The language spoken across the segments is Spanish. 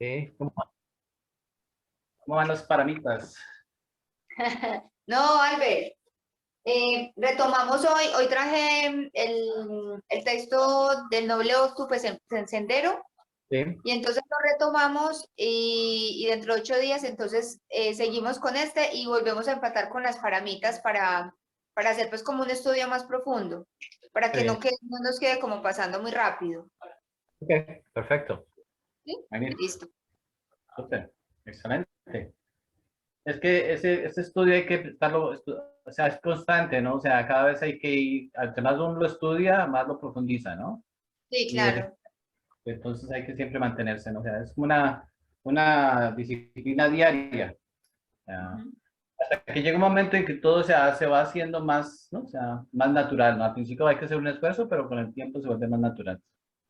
Sí, ¿cómo van los paramitas? No, Albert, retomamos hoy traje el texto del noble Sendero, Sí, y entonces lo retomamos y dentro de 8 días entonces seguimos con este y volvemos a empatar con las paramitas para hacer pues como un estudio más profundo, para qué que bien. no nos quede como pasando muy rápido. Ok, perfecto. ¿Sí? Magnífico. Listo. Súper. Excelente. Es que ese estudio hay que estarlo, o sea, es constante, ¿no? O sea, cada vez hay que ir, entre más uno lo estudia, más lo profundiza, ¿no? Sí, Y claro. entonces hay que siempre mantenerse, ¿no? O sea, es como una disciplina diaria. O sea, Ujú. hasta que llega un momento en que todo se va haciendo más, ¿no? O sea, más natural, ¿no? Al principio hay que hacer un esfuerzo, pero con el tiempo se vuelve más natural.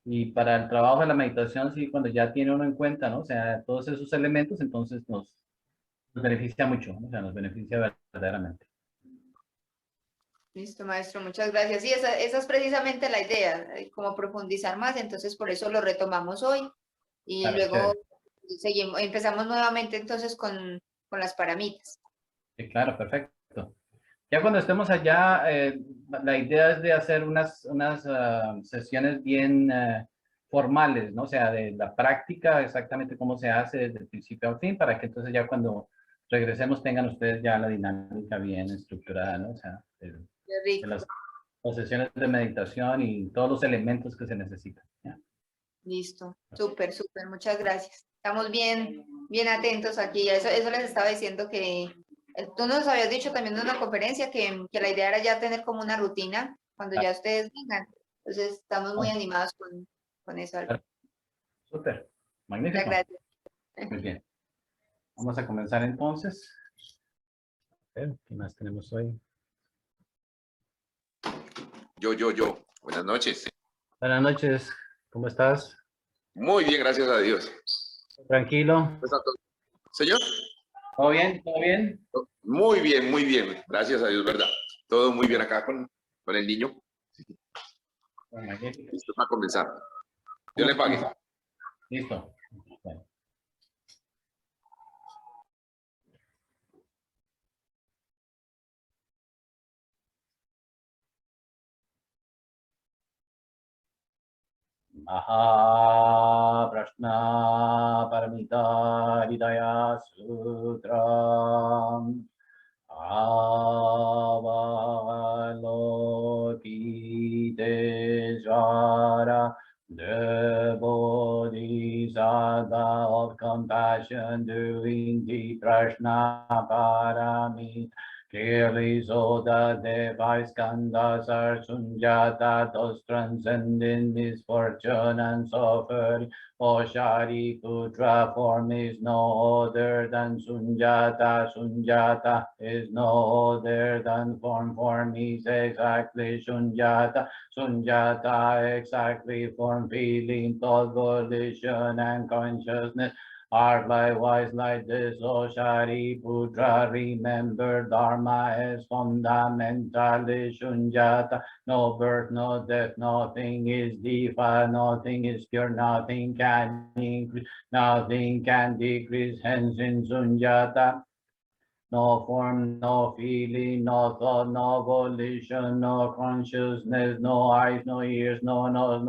Y para el trabajo de la meditación, sí, cuando ya tiene uno en cuenta, ¿no? O sea, todos esos elementos, entonces nos beneficia mucho, ¿no? O sea, nos beneficia verdaderamente. Listo, maestro, muchas gracias. Sí, esa es precisamente la idea, como profundizar más, entonces por eso lo retomamos hoy y Claro, luego chévere. empezamos nuevamente entonces con las paramitas. Sí, claro, perfecto. Ya cuando estemos allá, la idea es de hacer unas sesiones bien formales, ¿no? O sea, de la práctica, exactamente cómo se hace desde el principio al fin, para que entonces ya cuando regresemos tengan ustedes ya la dinámica bien estructurada, ¿no? O sea, Qué de rico. las sesiones de meditación y todos los elementos que se necesitan. ¿Ya? Listo, súper, súper, muchas gracias. Estamos bien atentos aquí. Eso les estaba diciendo que tú nos habías dicho también en una conferencia que la idea era ya tener como una rutina cuando Ah, ya ustedes vengan. Entonces estamos muy ah, animados con eso, ah, Albert. súper, Muchas magnífico. gracias. Muy bien. Vamos a comenzar entonces. A ver, ¿qué más tenemos hoy? Yo. Buenas noches. Buenas noches, ¿cómo estás? Muy bien, gracias a Dios. Tranquilo. ¿Cómo está todo? ¿Señor? ¿Todo bien? ¿Todo bien? Muy bien, muy bien. Gracias a Dios, ¿verdad? Todo muy bien acá con el niño. Bueno, magnífico. Listo para comenzar. Dios Vamos le a pague. comenzar. Listo. Bueno. Mahaprashna Paramita Hidaya Sutra Avalokiteshvara, the Bodhisattva of compassion doing the Prashna Paramita. Clearly so that the five skandhas are Sunjata, thus transcending misfortune and suffering. O Shariputra, form is no other than Sunjata. Sunjata is no other than form. Form is exactly Sunjata. Sunjata exactly form, feeling, thought, volition, and consciousness are likewise like this, O Shariputra. Remember, Dharma is fundamentally Shunyata. No birth, no death, nothing is defiled, nothing is pure, nothing can increase, nothing can decrease. Hence, in Sunyata, no form, no feeling, no thought, no volition, no consciousness, no eyes, no ears, no nose,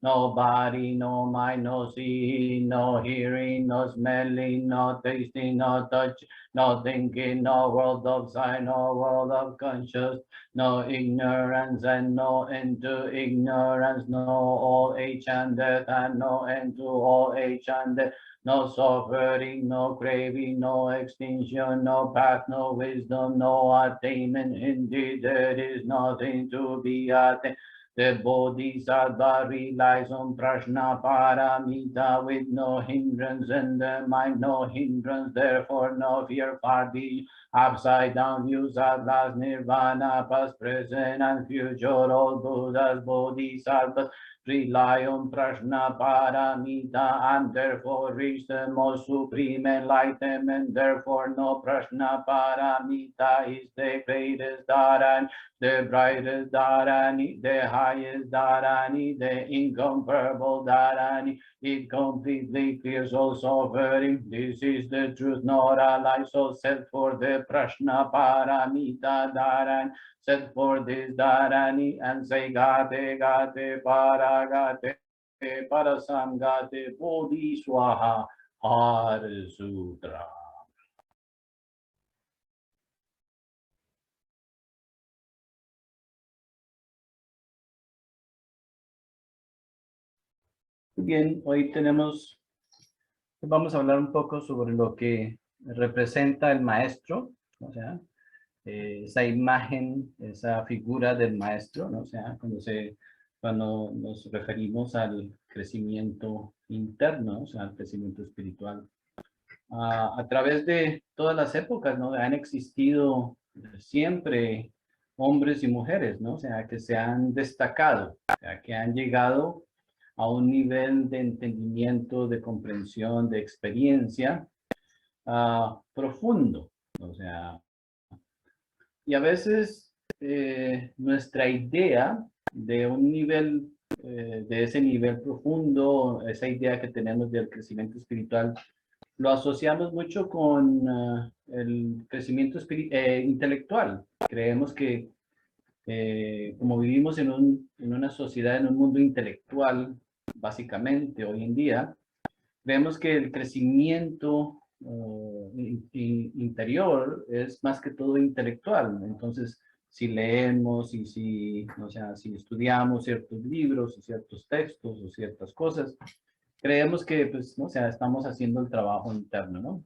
no body, no mind, no seeing, no hearing, no smelling, no tasting, no touch, no thinking, no world of sight, no world of conscious, no ignorance and no end to ignorance, no all age and death and no end to all age and death. No suffering, no craving, no extinction, no path, no wisdom, no attainment. Indeed, there is nothing to be attained. The Bodhisattva relies on Prajna Paramita with no hindrance in the mind, no hindrance, therefore no fear, far be upside down views at last nirvana, past, present, and future, all Buddhas, Bodhisattvas, rely on Prajna Paramita and therefore reach the most supreme enlightenment. Therefore, no Prajna Paramita is the greatest Dharani, the brightest Dharani, the highest Dharani, the incomparable Dharani. It completely clears all suffering. This is the truth, not a lie. So set for the Prajna Paramita Dharani. Set for this Dharani and say Gate Gate Paragate Parasamgate Bodhi Swaha Har Sutra. Bien, hoy vamos a hablar un poco sobre lo que representa el maestro, o sea, esa imagen, esa figura del maestro, ¿no? O sea, cuando nos referimos al crecimiento interno, o sea, al crecimiento espiritual. A través de todas las épocas, ¿no? Han existido siempre hombres y mujeres, ¿no? O sea, que se han destacado, o sea, que han llegado a un nivel de entendimiento, de comprensión, de experiencia profundo, o sea, y a veces nuestra idea de un nivel, de ese nivel profundo, esa idea que tenemos del crecimiento espiritual, lo asociamos mucho con el crecimiento intelectual. Creemos que como vivimos en una sociedad, en un mundo intelectual, básicamente hoy en día, vemos que el crecimiento interior es más que todo intelectual. Entonces, si leemos y si estudiamos ciertos libros o ciertos textos o ciertas cosas, creemos que, pues, ¿no? O sea, estamos haciendo el trabajo interno, ¿no?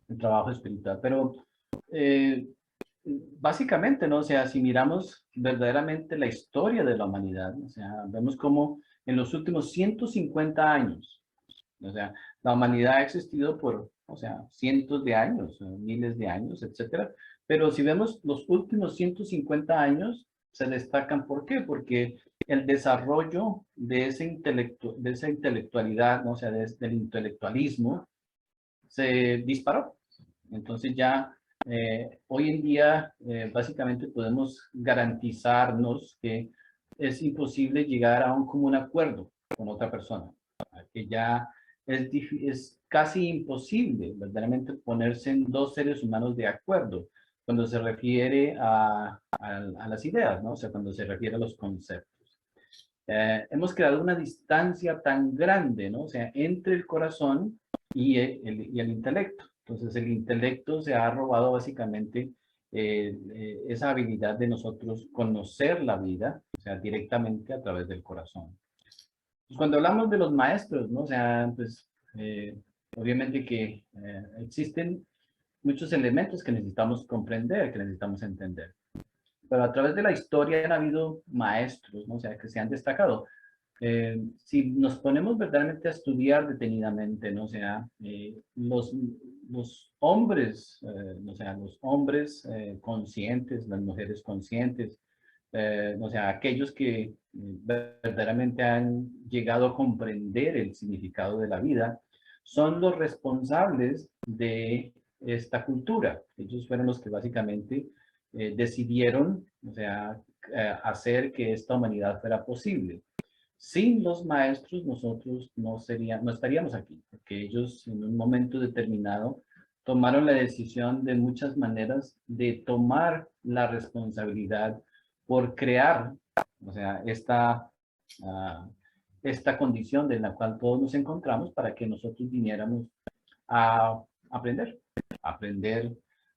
El trabajo espiritual. Pero básicamente, ¿no? O sea, si miramos verdaderamente la historia de la humanidad, o sea, vemos como en los últimos 150 años, o sea, la humanidad ha existido por, o sea, cientos de años, miles de años, etcétera. Pero si vemos los últimos 150 años, se destacan. ¿Por qué? Porque el desarrollo de de esa intelectualidad, ¿no? O sea, del intelectualismo, se disparó. Entonces ya hoy en día básicamente podemos garantizarnos que es imposible llegar a un común acuerdo con otra persona, que ya es casi imposible verdaderamente ponerse en dos seres humanos de acuerdo cuando se refiere a las ideas, ¿no? O sea, cuando se refiere a los conceptos. Hemos creado una distancia tan grande, ¿no? O sea, entre el corazón y el intelecto. Entonces, el intelecto se ha robado básicamente esa habilidad de nosotros conocer la vida, o sea, directamente a través del corazón. Pues cuando hablamos de los maestros, ¿no? O sea, pues, obviamente que existen muchos elementos que necesitamos comprender, que necesitamos entender. Pero a través de la historia han habido maestros, ¿no? O sea, que se han destacado. Si nos ponemos verdaderamente a estudiar detenidamente, ¿no? O sea, los hombres, o sea, los hombres conscientes, las mujeres conscientes, o sea, aquellos que verdaderamente han llegado a comprender el significado de la vida, son los responsables de esta cultura. Ellos fueron los que básicamente decidieron, o sea, hacer que esta humanidad fuera posible. Sin los maestros nosotros no estaríamos aquí, porque ellos en un momento determinado tomaron la decisión de muchas maneras de tomar la responsabilidad por crear, o sea, esta condición de la cual todos nos encontramos para que nosotros viniéramos a aprender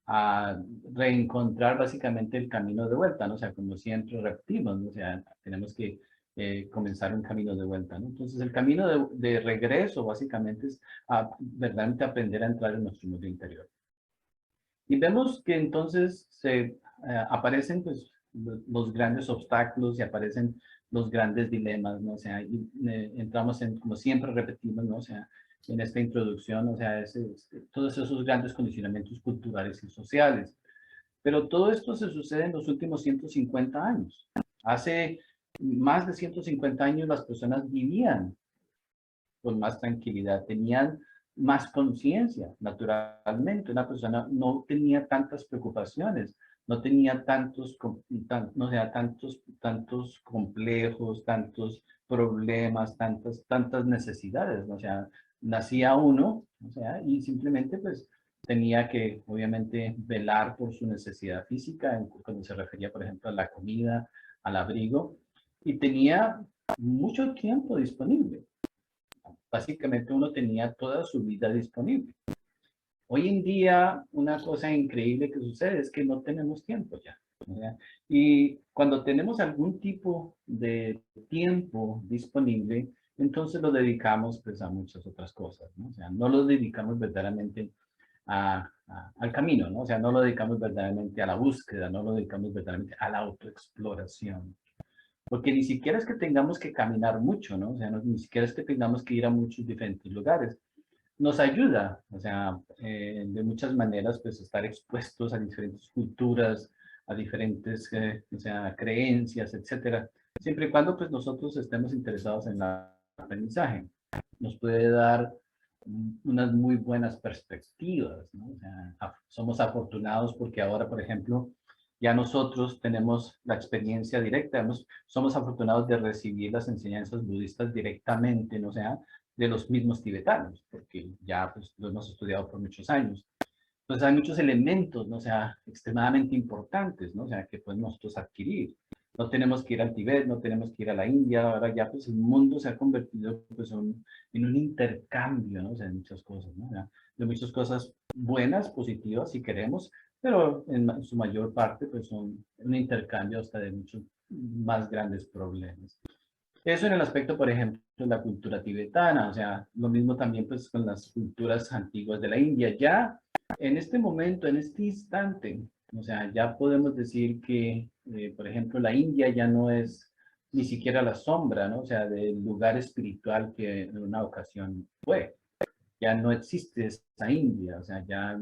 a reencontrar básicamente el camino de vuelta, ¿no? O sea, como siempre repetimos, ¿no? O sea, tenemos que comenzar un camino de vuelta, ¿no? Entonces, el camino de regreso básicamente es verdaderamente aprender a entrar en nuestro mundo interior. Y vemos que entonces aparecen pues los grandes obstáculos y aparecen los grandes dilemas, ¿no? O sea, entramos en, como siempre repetimos, ¿no? O sea, en esta introducción, o sea, todos esos grandes condicionamientos culturales y sociales. Pero todo esto se sucede en los últimos 150 años. Hace más de 150 años las personas vivían con más tranquilidad, tenían más conciencia, naturalmente. Una persona no tenía tantas preocupaciones, no tenía no sea, tantos complejos, tantos problemas, tantas necesidades. ¿No? O sea, nacía uno, o sea, y simplemente pues tenía que obviamente velar por su necesidad física, cuando se refería, por ejemplo, a la comida, al abrigo, y tenía mucho tiempo disponible. Básicamente uno tenía toda su vida disponible. Hoy en día, una cosa increíble que sucede es que no tenemos tiempo ya. ¿Verdad? Y cuando tenemos algún tipo de tiempo disponible, entonces lo dedicamos pues a muchas otras cosas, ¿no? O sea, no lo dedicamos verdaderamente al camino, ¿no? O sea, no lo dedicamos verdaderamente a la búsqueda, no lo dedicamos verdaderamente a la autoexploración. Porque ni siquiera es que tengamos que caminar mucho, ¿no? O sea, ni siquiera es que tengamos que ir a muchos diferentes lugares. Nos ayuda, o sea, de muchas maneras, pues estar expuestos a diferentes culturas, a diferentes, o sea, creencias, etcétera. Siempre y cuando, pues, nosotros estemos interesados en el aprendizaje. Nos puede dar unas muy buenas perspectivas, ¿no? O sea, somos afortunados porque ahora, por ejemplo, ya nosotros tenemos la experiencia directa, somos afortunados de recibir las enseñanzas budistas directamente, ¿no? O sea, de los mismos tibetanos, porque ya pues, lo hemos estudiado por muchos años. Entonces hay muchos elementos, ¿no? O sea, extremadamente importantes, ¿no? O sea, que podemos nosotros adquirir. No tenemos que ir al Tíbet, no tenemos que ir a la India, ahora ya pues el mundo se ha convertido pues en un intercambio, ¿no? O sea, de muchas cosas, ¿no? O sea, de muchas cosas buenas, positivas, si queremos, pero en su mayor parte pues son un intercambio hasta de muchos más grandes problemas. Eso en el aspecto, por ejemplo, de la cultura tibetana, o sea, lo mismo también pues con las culturas antiguas de la India. Ya en este momento, en este instante, o sea, ya podemos decir que, por ejemplo, la India ya no es ni siquiera la sombra, ¿no? O sea, del lugar espiritual que en una ocasión fue. Ya no existe esa India, o sea, ya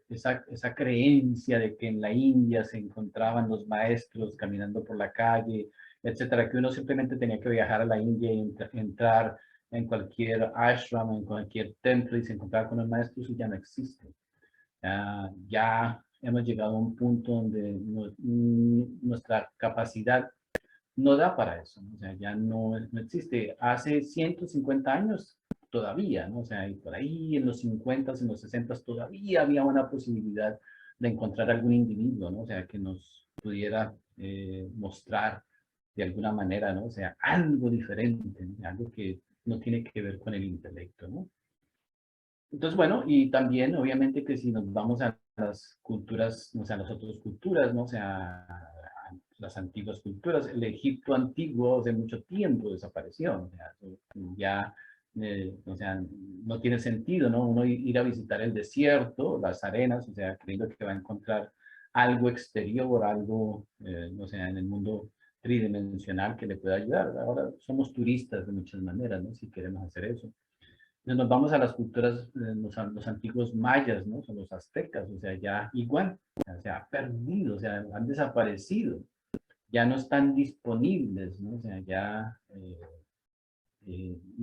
esa creencia de que en la India se encontraban los maestros caminando por la calle, etcétera, que uno simplemente tenía que viajar a la India y entrar en cualquier ashram, en cualquier templo y se encontraba con los maestros, y ya no existe. Ya hemos llegado a un punto donde nuestra capacidad no da para eso, ¿no? O sea, ya no existe. Hace 150 años todavía, ¿no? O sea, y por ahí en los 50, en los 60 todavía había una posibilidad de encontrar algún individuo, ¿no? O sea, que nos pudiera mostrar de alguna manera, ¿no? O sea, algo diferente, ¿no? Algo que no tiene que ver con el intelecto, ¿no? Entonces, bueno, y también, obviamente, que si nos vamos a las culturas, o sea, a las otras culturas, ¿no? O sea, a las antiguas culturas, el Egipto antiguo hace mucho tiempo desapareció, o sea, ya, o sea, no tiene sentido, ¿no? Uno ir a visitar el desierto, las arenas, o sea, creyendo que va a encontrar algo exterior, algo, o sea, en el mundo tridimensional que le pueda ayudar. Ahora somos turistas de muchas maneras, ¿no? Si queremos hacer eso. Entonces nos vamos a las culturas, los antiguos mayas, ¿no? Son los aztecas, o sea, ya igual, o sea, ha perdido, o sea, han desaparecido, ya no están disponibles, ¿no? O sea, ya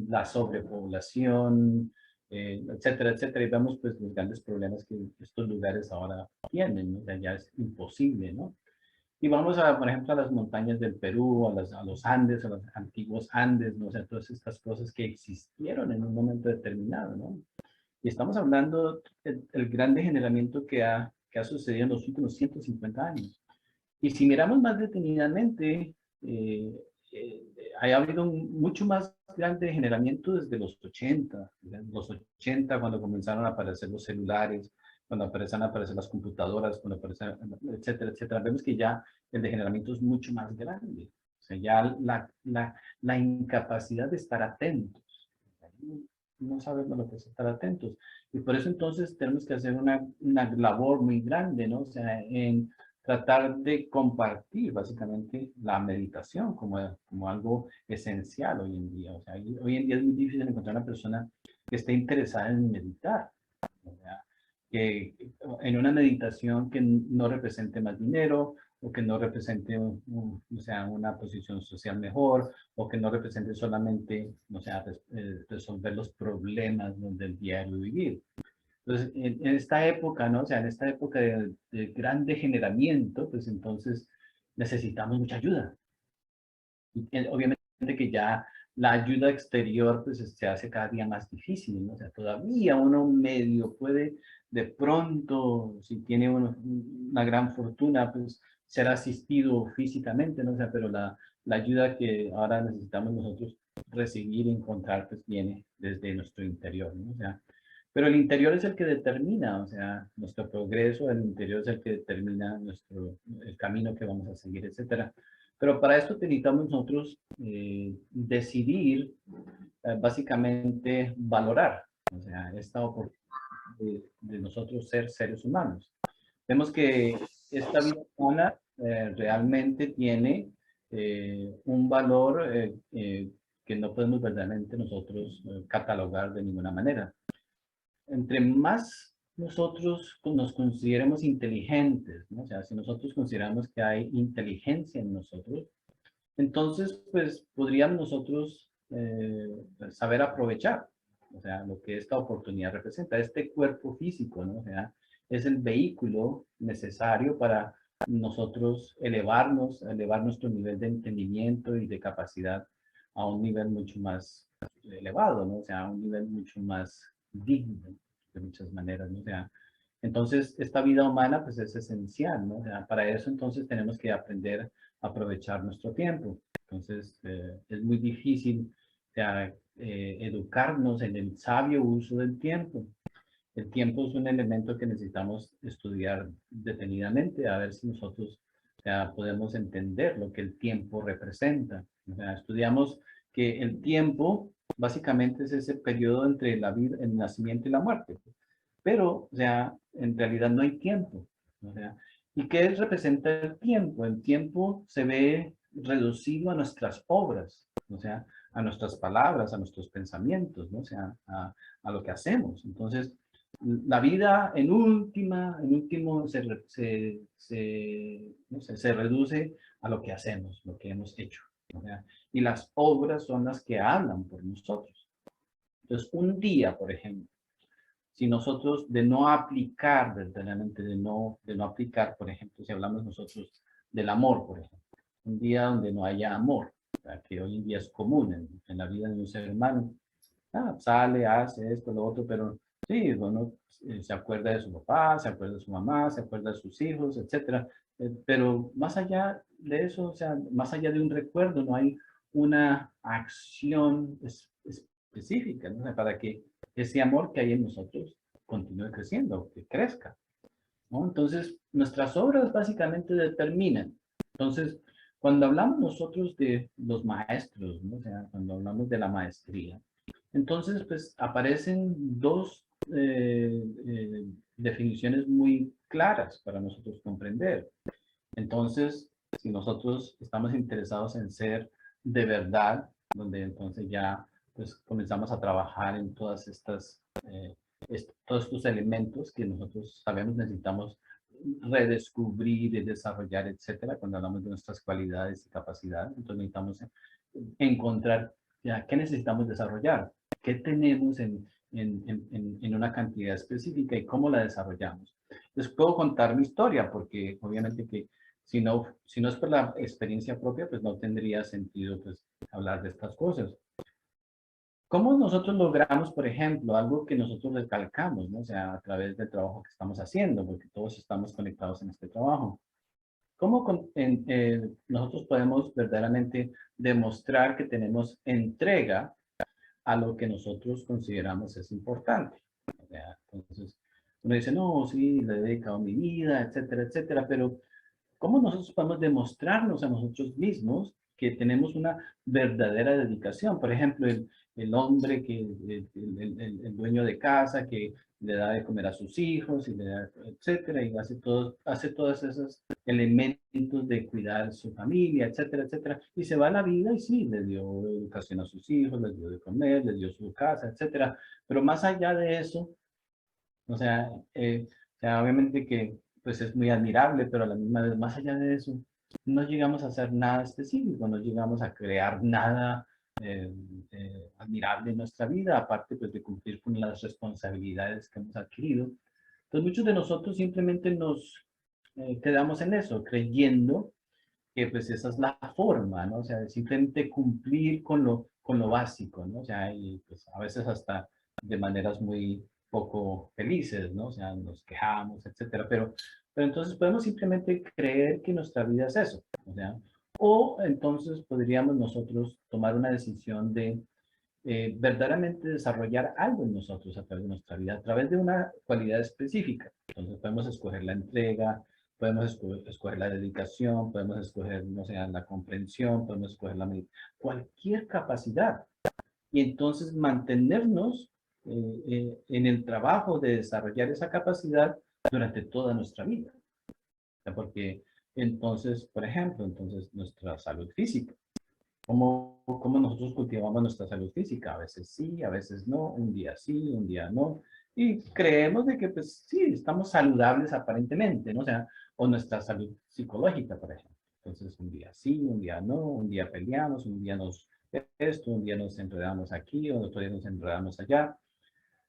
la sobrepoblación, etcétera, etcétera, y vemos pues los grandes problemas que estos lugares ahora tienen, ¿no? O sea, ya es imposible, ¿no? Y vamos a, por ejemplo, a las montañas del Perú, a los Andes, a los antiguos Andes, ¿no? O sea, todas estas cosas que existieron en un momento determinado, ¿no? Y estamos hablando del gran degeneramiento que ha sucedido en los últimos 150 años. Y si miramos más detenidamente, eh, eh, ha habido un mucho más grande degeneramiento desde los 80, ¿verdad? Los 80 cuando comenzaron a aparecer los celulares, cuando empezaron a aparecer las computadoras, cuando aparecen, etcétera, etcétera. Vemos que ya el degeneramiento es mucho más grande. O sea, ya la incapacidad de estar atentos. No sabemos lo que es estar atentos. Y por eso entonces tenemos que hacer una labor muy grande, ¿no? O sea, en tratar de compartir básicamente la meditación como algo esencial hoy en día. O sea, hoy en día es muy difícil encontrar una persona que esté interesada en meditar. O sea, que en una meditación que no represente más dinero, o que no represente o sea, una posición social mejor, o que no represente solamente, o sea, resolver los problemas, ¿no?, del diario vivir. Entonces, en esta época, ¿no? O sea, en esta época de gran degeneramiento, pues entonces necesitamos mucha ayuda. Y, obviamente que ya la ayuda exterior pues se hace cada día más difícil, ¿no? O sea, todavía uno medio puede de pronto, si tiene una gran fortuna, pues ser asistido físicamente, ¿no? O sea, pero la ayuda que ahora necesitamos nosotros recibir y encontrar pues viene desde nuestro interior, ¿no? O sea, pero el interior es el que determina, o sea, nuestro progreso, el interior es el que determina el camino que vamos a seguir, etcétera. Pero para esto necesitamos nosotros decidir, básicamente valorar, o sea, esta oportunidad de nosotros ser seres humanos. Vemos que esta vida humana realmente tiene un valor que no podemos verdaderamente nosotros catalogar de ninguna manera. Entre más nosotros nos consideremos inteligentes, ¿no? O sea, si nosotros consideramos que hay inteligencia en nosotros, entonces, pues, podríamos nosotros saber aprovechar, o sea, lo que esta oportunidad representa. Este cuerpo físico, ¿no? O sea, es el vehículo necesario para nosotros elevar nuestro nivel de entendimiento y de capacidad a un nivel mucho más elevado, ¿no? O sea, a un nivel mucho más digno, de muchas maneras, ¿no? O sea, entonces, esta vida humana, pues, es esencial, ¿no? O sea, para eso, entonces, tenemos que aprender a aprovechar nuestro tiempo. Entonces, es muy difícil, o sea, educarnos en el sabio uso del tiempo. El tiempo es un elemento que necesitamos estudiar detenidamente, a ver si nosotros, o sea, podemos entender lo que el tiempo representa. O sea, estudiamos que el tiempo básicamente es ese periodo entre la vida, el nacimiento y la muerte. Pero, o sea, en realidad no hay tiempo. O sea, ¿y qué representa el tiempo? El tiempo se ve reducido a nuestras obras, o sea, a nuestras palabras, a nuestros pensamientos, ¿no? O sea, a lo que hacemos. Entonces, la vida en último no sé, se reduce a lo que hacemos, lo que hemos hecho. O sea, y las obras son las que hablan por nosotros. Entonces, un día, por ejemplo, si nosotros de no aplicar verdaderamente, de no aplicar, por ejemplo, si hablamos nosotros del amor, por ejemplo, un día donde no haya amor, o sea, que hoy en día es común en la vida de un ser humano, sale, hace esto, lo otro, pero sí, bueno, se acuerda de su papá, se acuerda de su mamá, se acuerda de sus hijos, etcétera, pero más allá de eso, o sea, más allá de un recuerdo, no hay una acción específica, ¿no? O sea, para que ese amor que hay en nosotros continúe creciendo, que crezca, ¿no? Entonces, nuestras obras básicamente determinan. Entonces, cuando hablamos nosotros de los maestros, ¿no? O sea, cuando hablamos de la maestría, entonces, pues aparecen dos definiciones muy claras para nosotros comprender. Entonces, si nosotros estamos interesados en ser de verdad, donde entonces ya pues comenzamos a trabajar en todas estas, todos estos elementos que nosotros sabemos necesitamos redescubrir y desarrollar, etcétera, cuando hablamos de nuestras cualidades y capacidades, entonces necesitamos encontrar ya qué necesitamos desarrollar, qué tenemos en una cantidad específica y cómo la desarrollamos. Les puedo contar mi historia, porque obviamente que si no es por la experiencia propia, pues no tendría sentido pues, hablar de estas cosas. ¿Cómo nosotros logramos, por ejemplo, algo que nosotros recalcamos, ¿no? O sea, a través del trabajo que estamos haciendo, porque todos estamos conectados en este trabajo? ¿Cómo nosotros podemos verdaderamente demostrar que tenemos entrega a lo que nosotros consideramos es importante? O sea, entonces, uno dice, no, sí, le he dedicado mi vida, etcétera, etcétera, pero ¿cómo nosotros podemos demostrarnos a nosotros mismos que tenemos una verdadera dedicación? Por ejemplo, el hombre, el dueño de casa que le da de comer a sus hijos, y le da, etcétera, y hace todos esos elementos de cuidar su familia, etcétera, etcétera, y se va a la vida y sí, le dio educación a sus hijos, les dio de comer, les dio su casa, etcétera, pero más allá de eso, o sea, obviamente que pues es muy admirable, pero a la misma vez, más allá de eso, no llegamos a hacer nada específico, no llegamos a crear nada admirable en nuestra vida, aparte pues de cumplir con las responsabilidades que hemos adquirido. Entonces muchos de nosotros simplemente nos quedamos en eso, creyendo que pues esa es la forma, ¿no? O sea, simplemente cumplir con lo básico, ¿no? O sea, y pues a veces hasta de maneras muy poco felices, ¿no? O sea, nos quejamos, etcétera, pero entonces podemos simplemente creer que nuestra vida es eso, o sea, o entonces podríamos nosotros tomar una decisión de verdaderamente desarrollar algo en nosotros a través de nuestra vida, a través de una cualidad específica. Entonces podemos escoger la entrega, podemos escoger la dedicación, podemos escoger, no sé, la comprensión, podemos escoger cualquier capacidad. Y entonces mantenernos en el trabajo de desarrollar esa capacidad durante toda nuestra vida. Porque entonces, por ejemplo, entonces nuestra salud física. ¿Cómo nosotros cultivamos nuestra salud física? A veces sí, a veces no, un día sí, un día no. Y creemos de que, pues sí, estamos saludables aparentemente, ¿no? O sea, o nuestra salud psicológica, por ejemplo. Entonces, un día sí, un día no, un día peleamos, un día nos esto, un día nos enredamos aquí, o otro día nos enredamos allá.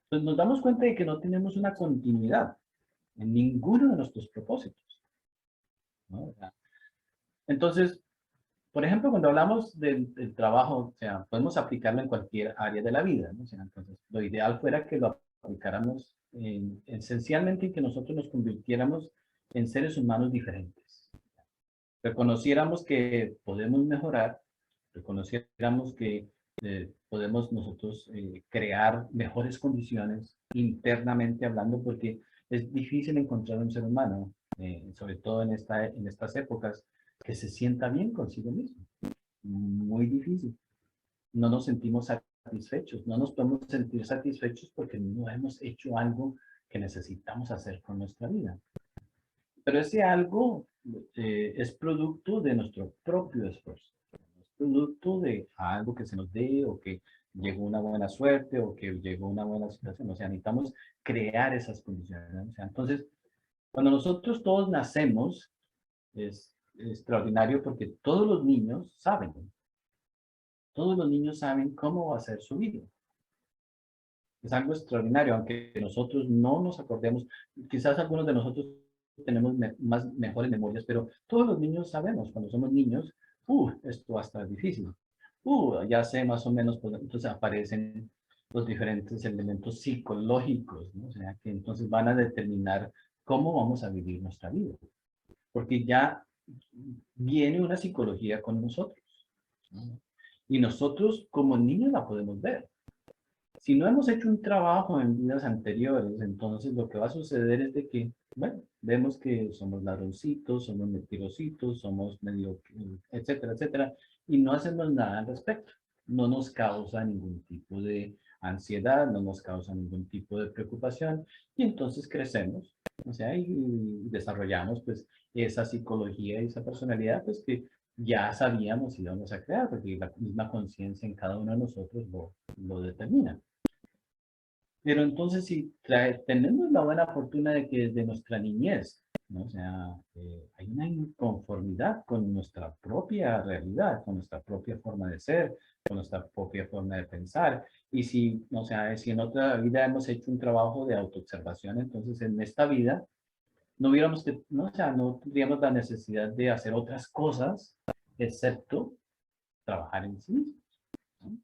Pues nos damos cuenta de que no tenemos una continuidad en ninguno de nuestros propósitos, ¿no? O sea, entonces, por ejemplo, cuando hablamos del trabajo, o sea, podemos aplicarlo en cualquier área de la vida, ¿no? O sea, entonces, lo ideal fuera que lo aplicáramos esencialmente en que nosotros nos convirtiéramos en seres humanos diferentes. Reconociéramos que podemos mejorar, reconociéramos que podemos nosotros crear mejores condiciones internamente hablando, porque es difícil encontrar un ser humano, sobre todo en estas épocas, que se sienta bien consigo mismo. Muy difícil. No nos sentimos satisfechos, no nos podemos sentir satisfechos porque no hemos hecho algo que necesitamos hacer con nuestra vida. Pero ese algo es producto de nuestro propio esfuerzo. Es producto de algo que se nos dé o que llegó una buena suerte o que llegó una buena situación. O sea, necesitamos crear esas condiciones, ¿no? O sea, entonces, cuando nosotros todos nacemos, es extraordinario porque todos los niños saben cómo va a ser su vida. Es algo extraordinario, aunque nosotros no nos acordemos, quizás algunos de nosotros tenemos mejores memorias, pero todos los niños sabemos, cuando somos niños, esto va a estar difícil. Ya sé más o menos, pues, entonces aparecen los diferentes elementos psicológicos, ¿no? O sea, que entonces van a determinar cómo vamos a vivir nuestra vida. Porque ya viene una psicología con nosotros, ¿no? Y nosotros como niños la podemos ver. Si no hemos hecho un trabajo en vidas anteriores, entonces lo que va a suceder es de que, bueno, vemos que somos ladroncitos, somos mentirositos, somos medio, etcétera, etcétera, y no hacemos nada al respecto. No nos causa ningún tipo de ansiedad, no nos causa ningún tipo de preocupación, y entonces crecemos, o sea, y desarrollamos pues esa psicología y esa personalidad pues que ya sabíamos y íbamos a crear, porque la misma conciencia en cada uno de nosotros lo determina. Pero entonces si tenemos la buena fortuna de que desde nuestra niñez, ¿no? O sea, hay una inconformidad con nuestra propia realidad, con nuestra propia forma de ser, con nuestra propia forma de pensar. Y si, o sea, si en otra vida hemos hecho un trabajo de autoobservación, entonces en esta vida no hubiéramos que, no, o sea, no tendríamos la necesidad de hacer otras cosas, excepto trabajar en sí mismos, ¿no?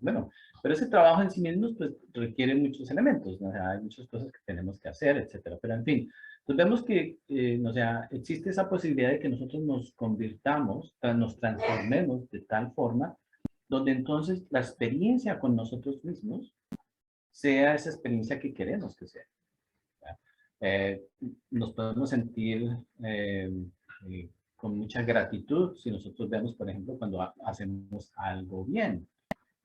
Bueno, pero ese trabajo en sí mismo pues, requiere muchos elementos, ¿no? O sea, hay muchas cosas que tenemos que hacer, etcétera. Pero en fin, entonces vemos que, o sea, existe esa posibilidad de que nosotros nos convirtamos, nos transformemos de tal forma, donde entonces la experiencia con nosotros mismos sea esa experiencia que queremos que sea. Eh, Nos podemos sentir con mucha gratitud si nosotros vemos, por ejemplo, cuando hacemos algo bien.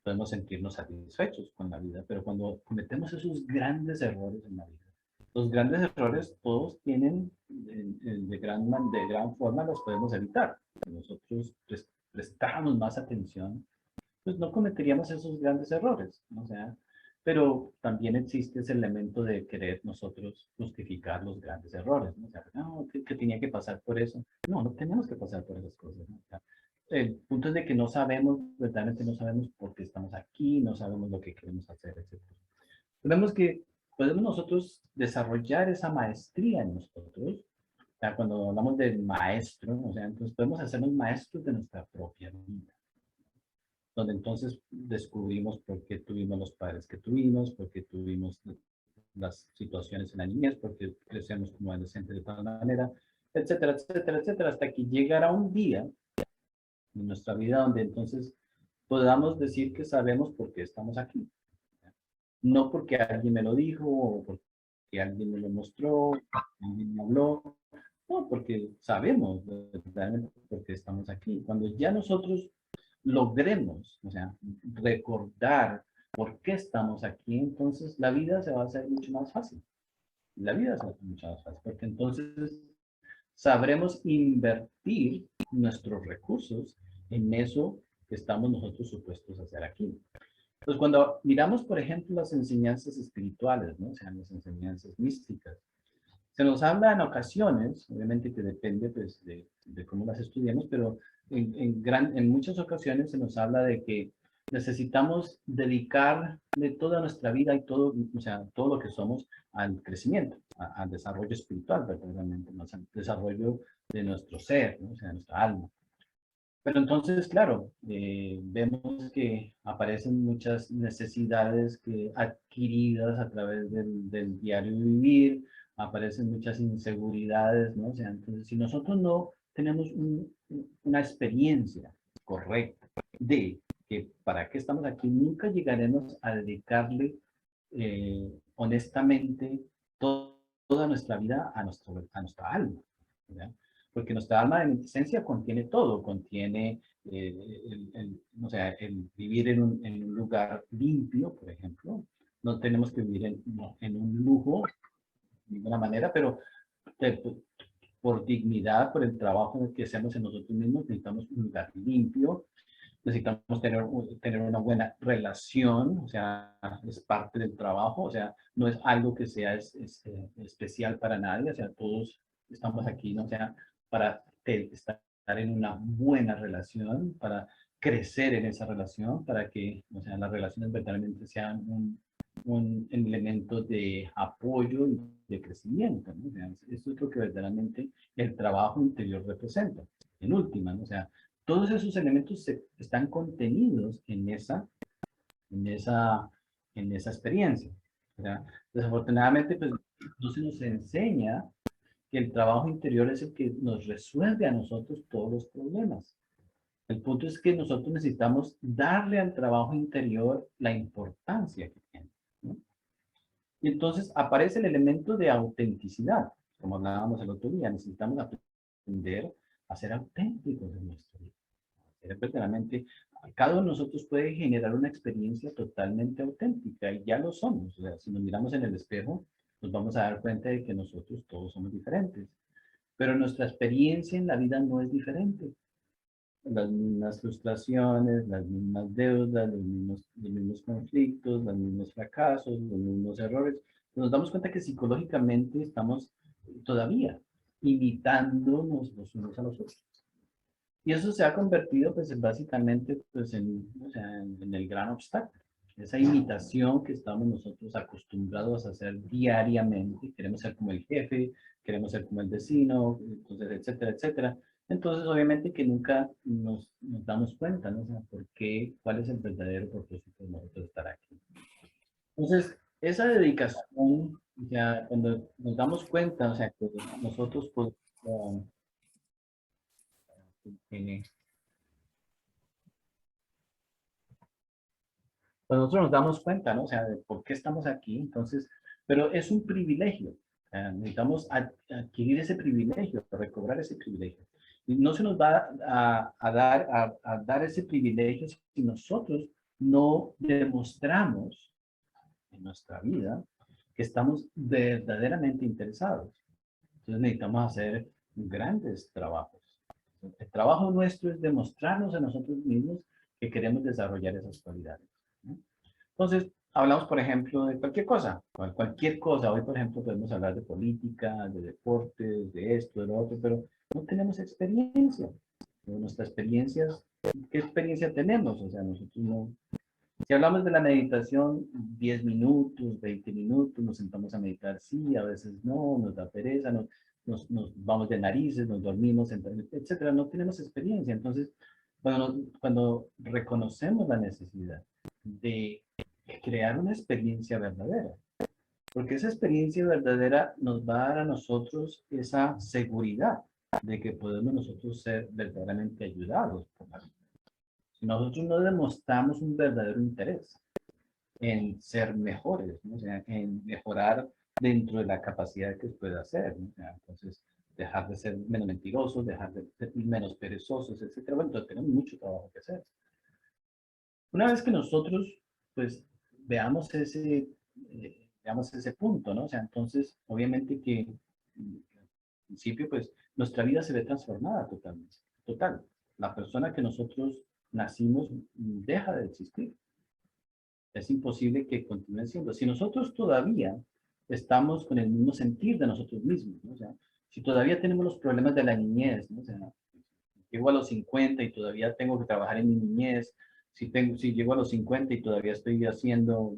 Podemos sentirnos satisfechos con la vida, pero cuando cometemos esos grandes errores en la vida, los grandes errores todos tienen, de gran forma los podemos evitar. Si nosotros prestáramos más atención, pues no cometeríamos esos grandes errores, ¿no? O sea, pero también existe ese elemento de querer nosotros justificar los grandes errores, ¿no? O sea, no, que tenía que pasar por eso. No, no tenemos que pasar por esas cosas, ¿no? O sea, el punto es de que no sabemos, verdaderamente no sabemos por qué estamos aquí, no sabemos lo que queremos hacer, etc. Vemos que podemos nosotros desarrollar esa maestría en nosotros. O sea, cuando hablamos de maestro, o sea, entonces podemos hacernos maestros de nuestra propia vida, donde entonces descubrimos por qué tuvimos los padres que tuvimos, por qué tuvimos las situaciones en la niñez, por qué crecemos como adolescentes de tal manera, etcétera, etcétera, etcétera, hasta que llegará un día en nuestra vida donde entonces podamos decir que sabemos por qué estamos aquí. No porque alguien me lo dijo, o porque alguien me lo mostró, alguien me habló, no, porque sabemos verdaderamente por qué estamos aquí. Cuando ya nosotros logremos, o sea, recordar por qué estamos aquí, entonces la vida se va a hacer mucho más fácil. La vida se va a hacer mucho más fácil, porque entonces sabremos invertir nuestros recursos en eso que estamos nosotros supuestos a hacer aquí. Pues cuando miramos, por ejemplo, las enseñanzas espirituales, ¿no? O sea, las enseñanzas místicas, se nos habla en ocasiones, obviamente que depende pues, de cómo las estudiemos, pero en muchas ocasiones se nos habla de que necesitamos dedicarle toda nuestra vida y todo, o sea, todo lo que somos al crecimiento, al desarrollo espiritual, verdaderamente, ¿no? O sea, al desarrollo de nuestro ser, ¿no? O sea, de nuestra alma. Pero entonces, claro, vemos que aparecen muchas necesidades que, adquiridas a través del diario vivir, aparecen muchas inseguridades, ¿no? O sea, entonces, si nosotros no tenemos una experiencia correcta de que para qué estamos aquí, nunca llegaremos a dedicarle honestamente toda nuestra vida a nuestra alma, ¿verdad? Porque nuestra alma en esencia contiene todo, contiene, o sea, el vivir en un lugar limpio, por ejemplo. No tenemos que vivir en un lujo de ninguna manera, pero de- por dignidad, por el trabajo que hacemos en nosotros mismos, necesitamos un lugar limpio, necesitamos tener una buena relación, o sea, es parte del trabajo, o sea, no es algo que sea especial para nadie, o sea, todos estamos aquí, ¿no? O sea, para estar en una buena relación, para crecer en esa relación, para que, o sea, las relaciones verdaderamente sean un elemento de apoyo y de crecimiento, ¿no? O sea, eso es lo que verdaderamente el trabajo interior representa. En última, ¿no? O sea, todos esos elementos están contenidos en esa, en esa experiencia. O sea, desafortunadamente, pues no se nos enseña que el trabajo interior es el que nos resuelve a nosotros todos los problemas. El punto es que nosotros necesitamos darle al trabajo interior la importancia que tiene, ¿no? Y entonces aparece el elemento de autenticidad, como hablábamos el otro día. Necesitamos aprender a ser auténticos en nuestra vida. Verdaderamente, cada uno de nosotros puede generar una experiencia totalmente auténtica y ya lo somos. O sea, si nos miramos en el espejo, nos vamos a dar cuenta de que nosotros todos somos diferentes. Pero nuestra experiencia en la vida no es diferente. Las mismas frustraciones, las mismas deudas, los mismos conflictos, los mismos fracasos, los mismos errores. Nos damos cuenta que psicológicamente estamos todavía imitándonos los unos a los otros. Y eso se ha convertido, pues, básicamente, pues, o sea, en el gran obstáculo. Esa imitación que estamos nosotros acostumbrados a hacer diariamente. Queremos ser como el jefe, queremos ser como el vecino, entonces, etcétera, etcétera. Entonces, obviamente que nunca nos damos cuenta, ¿no? O sea, ¿por qué? ¿Cuál es el verdadero propósito de nosotros estar aquí? Entonces, esa dedicación, ya cuando nos damos cuenta, o sea, que nosotros, pues, eh, pues nosotros nos damos cuenta, ¿no? O sea, de por qué estamos aquí, entonces, pero es un privilegio. Necesitamos adquirir ese privilegio, recobrar ese privilegio. Y no se nos va a dar ese privilegio si nosotros no demostramos en nuestra vida que estamos verdaderamente interesados. Entonces necesitamos hacer grandes trabajos. El trabajo nuestro es demostrarnos a nosotros mismos que queremos desarrollar esas cualidades, ¿no? Entonces, hablamos, por ejemplo, de cualquier cosa, cualquier cosa. Hoy, por ejemplo, podemos hablar de política, de deportes, de esto, de lo otro, pero no tenemos experiencia. Nuestras experiencias, ¿qué experiencia tenemos? O sea, nosotros no... Si hablamos de la meditación, 10 minutos, 20 minutos, nos sentamos a meditar, sí, a veces no, nos da pereza, nos vamos de narices, nos dormimos, etcétera. No tenemos experiencia. Entonces, cuando reconocemos la necesidad de crear una experiencia verdadera, porque esa experiencia verdadera nos va a dar a nosotros esa seguridad de que podemos nosotros ser verdaderamente ayudados por la vida. Si nosotros no demostramos un verdadero interés en ser mejores, ¿no? O sea, en mejorar dentro de la capacidad que puede hacer, ¿no? O sea, entonces, dejar de ser menos mentirosos, dejar de ser menos perezosos, etcétera. Bueno, entonces tenemos mucho trabajo que hacer. Una vez que nosotros, pues, veamos ese punto, ¿no? O sea, entonces, obviamente que, al principio, pues, nuestra vida se ve transformada totalmente. Total. La persona que nosotros nacimos deja de existir. Es imposible que continúe siendo. Si nosotros todavía estamos con el mismo sentir de nosotros mismos, ¿no? O sea, si todavía tenemos los problemas de la niñez, ¿no? O sea, llego a los 50 y todavía tengo que trabajar en mi niñez, si llego a los 50 y todavía estoy haciendo,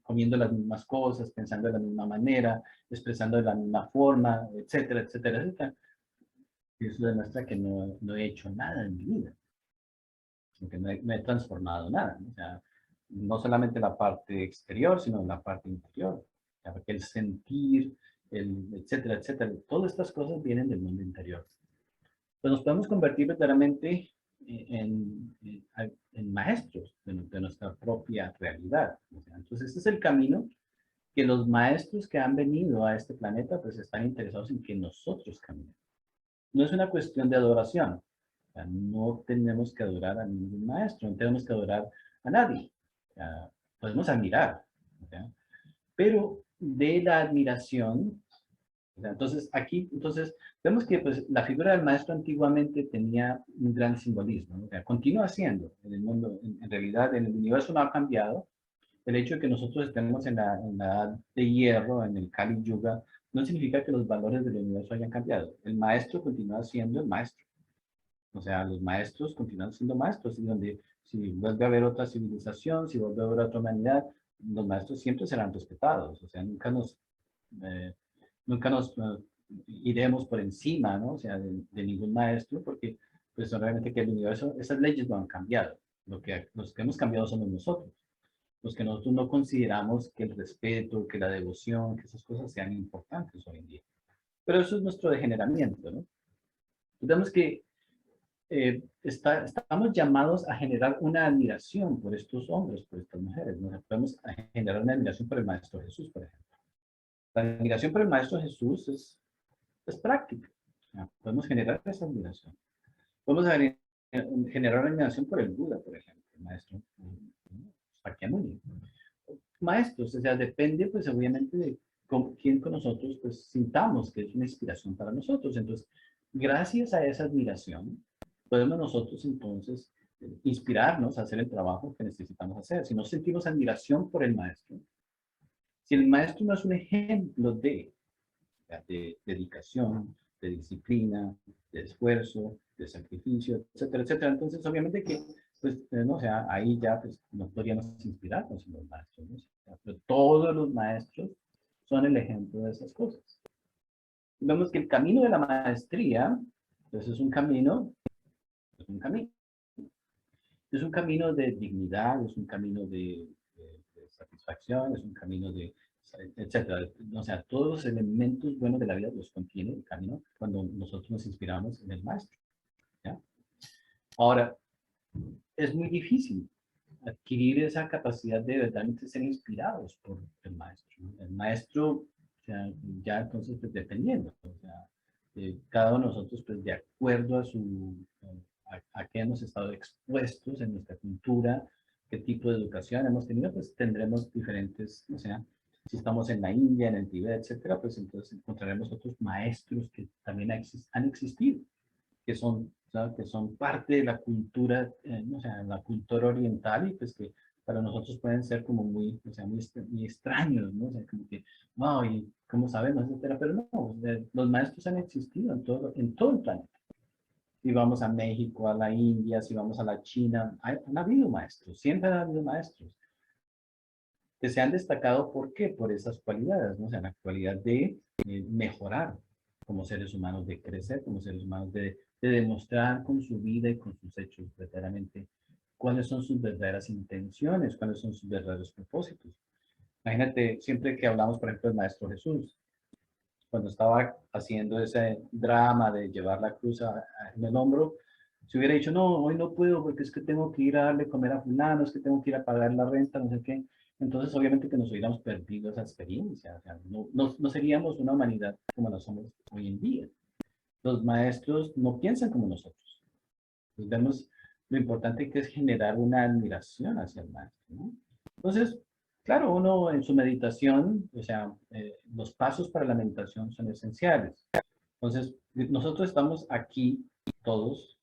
comiendo las mismas cosas, pensando de la misma manera, expresando de la misma forma, etcétera, etcétera, etcétera, eso demuestra que no he hecho nada en mi vida, que no he transformado nada, ¿no? O sea, no solamente la parte exterior, sino la parte interior. O sea, porque el sentir, etcétera, etcétera, todas estas cosas vienen del mundo interior. Pues nos podemos convertir verdaderamente en maestros de nuestra propia realidad. O sea, entonces, este es el camino que los maestros que han venido a este planeta pues están interesados en que nosotros caminemos. No es una cuestión de adoración. O sea, no tenemos que adorar a ningún maestro, no tenemos que adorar a nadie. O sea, podemos admirar. O sea, pero de la admiración, o sea, entonces aquí, entonces, vemos que pues, la figura del maestro antiguamente tenía un gran simbolismo, ¿no? O sea, continúa siendo en el mundo, en realidad en el universo no ha cambiado. El hecho de que nosotros estemos en la edad de hierro, en el Kali Yuga, no significa que los valores del universo hayan cambiado. El maestro continúa siendo el maestro. O sea, los maestros continúan siendo maestros, y donde si vuelve a haber otra civilización, si vuelve a haber otra humanidad, los maestros siempre serán respetados. O sea, eh, nunca nos iremos por encima, ¿no? O sea, de ningún maestro, porque pues obviamente que el universo, esas leyes no han cambiado. Los que hemos cambiado somos nosotros. Los que nosotros no consideramos que el respeto, que la devoción, que esas cosas sean importantes hoy en día. Pero eso es nuestro degeneramiento, ¿no? Vemos que estamos llamados a generar una admiración por estos hombres, por estas mujeres, ¿no? Podemos generar una admiración por el Maestro Jesús, por ejemplo. La admiración por el Maestro Jesús es práctica. ¿No? Podemos generar esa admiración. Podemos generar una admiración por el Buda, por ejemplo, el Maestro Shakyamuni. Maestros, o sea, depende, pues, obviamente, de quién con nosotros, pues, sintamos que es una inspiración para nosotros. Entonces, gracias a esa admiración, podemos nosotros, entonces, inspirarnos a hacer el trabajo que necesitamos hacer. Si no sentimos admiración por el maestro, si el maestro no es un ejemplo de dedicación, de disciplina, de esfuerzo, de sacrificio, etcétera, etcétera, entonces, obviamente que pues, no, o sea, ahí ya pues, nos podríamos inspirarnos en los maestros, ¿no? O sea, pero todos los maestros son el ejemplo de esas cosas. Vemos que el camino de la maestría, pues es un camino. Es un camino de dignidad, es un camino de satisfacción, es un camino de, etcétera. O sea, todos los elementos buenos de la vida los contiene el camino cuando nosotros nos inspiramos en el maestro, ¿ya? Ahora, es muy difícil adquirir esa capacidad de verdaderamente ser inspirados por el maestro, ¿no? El maestro, o sea, ya entonces, pues, dependiendo, o sea, cada uno de nosotros, pues, de acuerdo a qué hemos estado expuestos en nuestra cultura, qué tipo de educación hemos tenido, pues tendremos diferentes, o sea, si estamos en la India, en el Tíbet, etcétera, pues entonces encontraremos otros maestros que también han existido, que son, ¿sabes? Que son parte de la cultura, o sea, la cultura oriental y pues que para nosotros pueden ser como muy, o sea, muy extraños, ¿no? O sea, como que, wow, ¿y cómo sabemos, etcétera? Pero no, los maestros han existido en todo el planeta. Si vamos a México, a la India, si vamos a la China, han habido maestros, siempre han habido maestros que se han destacado. ¿Por qué? Por esas cualidades, ¿no? O sea, la cualidad de mejorar como seres humanos, de crecer como seres humanos, de demostrar con su vida y con sus hechos verdaderamente cuáles son sus verdaderas intenciones, cuáles son sus verdaderos propósitos. Imagínate, siempre que hablamos, por ejemplo, del Maestro Jesús, cuando estaba haciendo ese drama de llevar la cruz en el hombro, si hubiera dicho, no, hoy no puedo porque es que tengo que ir a darle comer a fulano, es que tengo que ir a pagar la renta, no sé qué. Entonces, obviamente que nos hubiéramos perdido esa experiencia. O sea, no seríamos una humanidad como la somos hoy en día. Los maestros no piensan como nosotros. Entonces, vemos lo importante que es generar una admiración hacia el maestro, ¿no? Entonces, claro, uno en su meditación, o sea, los pasos para la meditación son esenciales. Entonces, nosotros estamos aquí todos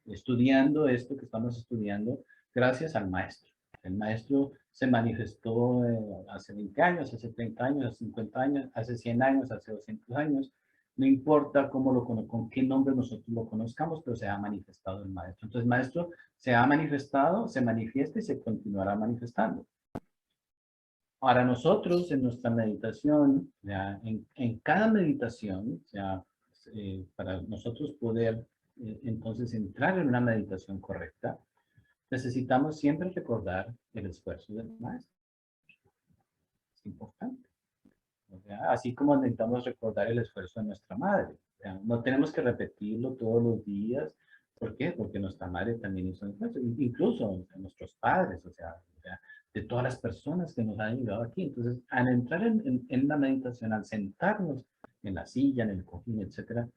estudiando esto que estamos estudiando gracias al maestro. El maestro se manifestó hace 20 años, hace 30 años, hace 50 años, hace 100 años, hace 200 años. No importa cómo con qué nombre nosotros lo conozcamos, pero se ha manifestado el maestro. Entonces, el maestro se ha manifestado, se manifiesta y se continuará manifestando. Para nosotros, en nuestra meditación, ya, en cada meditación, ya, para nosotros poder entonces entrar en una meditación correcta, necesitamos siempre recordar el esfuerzo del maestro. Es importante. O sea, así como necesitamos recordar el esfuerzo de nuestra madre. O sea, no tenemos que repetirlo todos los días. ¿Por qué? Porque nuestra madre también hizo un esfuerzo. Incluso nuestros padres, o sea, de todas las personas que nos han ayudado aquí. Entonces, al entrar en la meditación, al sentarnos en la silla, en el cojín, etcétera,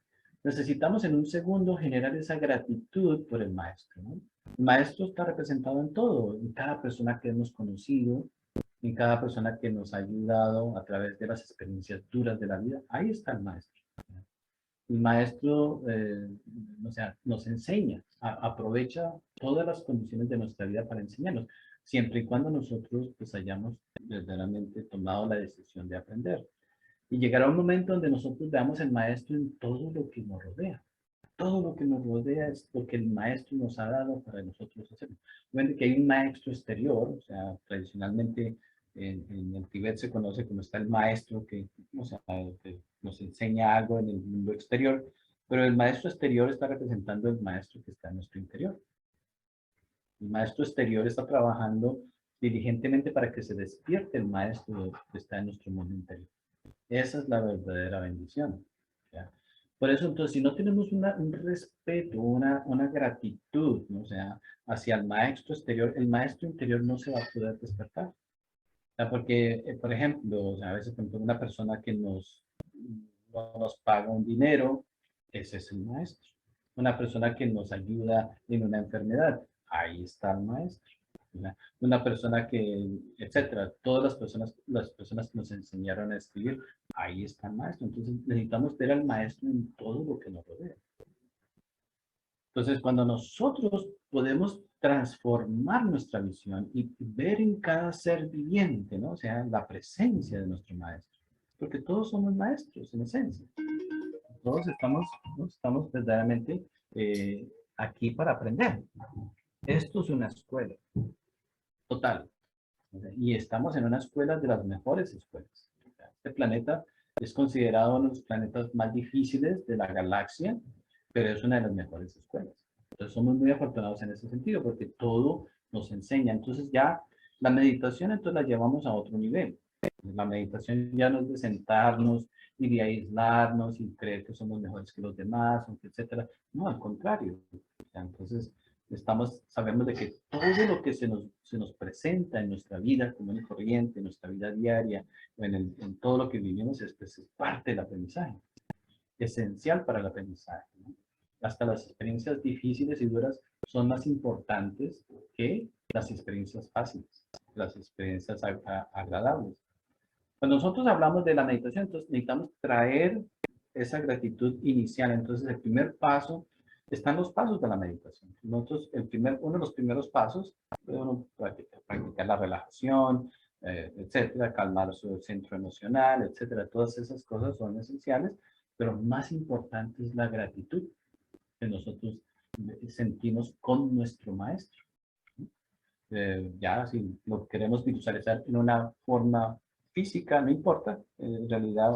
necesitamos en un segundo generar esa gratitud por el maestro, ¿no? El maestro está representado en todo, en cada persona que hemos conocido, en cada persona que nos ha ayudado a través de las experiencias duras de la vida. Ahí está el maestro. El maestro o sea, nos enseña, aprovecha todas las condiciones de nuestra vida para enseñarnos, siempre y cuando nosotros pues hayamos verdaderamente tomado la decisión de aprender. Y llegará un momento donde nosotros veamos el maestro en todo lo que nos rodea. Todo lo que nos rodea es lo que el maestro nos ha dado para nosotros hacer. Obviamente que hay un maestro exterior, o sea, tradicionalmente en el Tíbet se conoce como está el maestro que, o sea, que nos enseña algo en el mundo exterior, pero el maestro exterior está representando el maestro que está en nuestro interior. El maestro exterior está trabajando diligentemente para que se despierte el maestro que está en nuestro mundo interior. Esa es la verdadera bendición. ¿Ya? Por eso, entonces, si no tenemos un respeto, una gratitud, ¿no? O sea, hacia el maestro exterior, el maestro interior no se va a poder despertar. O sea, porque, por ejemplo, o sea, a veces una persona que no nos paga un dinero, ese es el maestro. Una persona que nos ayuda en una enfermedad, ahí está el maestro. ¿Ya? Una persona que, etcétera, todas las personas que nos enseñaron a escribir, ahí está el maestro. Entonces necesitamos ver al maestro en todo lo que nos rodea. Entonces, cuando nosotros podemos transformar nuestra visión y ver en cada ser viviente, ¿no? O sea, la presencia de nuestro maestro. Porque todos somos maestros en esencia. Todos estamos, ¿no? Estamos verdaderamente aquí para aprender. Esto es una escuela. Total. Y estamos en una escuela de las mejores escuelas. Este planeta es considerado uno de los planetas más difíciles de la galaxia, pero es una de las mejores escuelas. Entonces somos muy afortunados en ese sentido porque todo nos enseña. Entonces ya la meditación entonces la llevamos a otro nivel. La meditación ya no es de sentarnos y de aislarnos y creer que somos mejores que los demás, etcétera. No, al contrario. Entonces sabemos de que todo lo que se nos presenta en nuestra vida común y corriente, en nuestra vida diaria, en todo lo que vivimos, es parte del aprendizaje, esencial para el aprendizaje, ¿no? Hasta las experiencias difíciles y duras son más importantes que las experiencias fáciles, las experiencias agradables. Cuando nosotros hablamos de la meditación, entonces necesitamos traer esa gratitud inicial. Entonces, el primer paso están los pasos de la meditación. Nosotros, uno de los primeros pasos, puede uno practicar la relajación, etcétera, calmar su centro emocional, etcétera. Todas esas cosas son esenciales, pero más importante es la gratitud que nosotros sentimos con nuestro maestro. Ya si lo queremos visualizar en una forma física, no importa, en realidad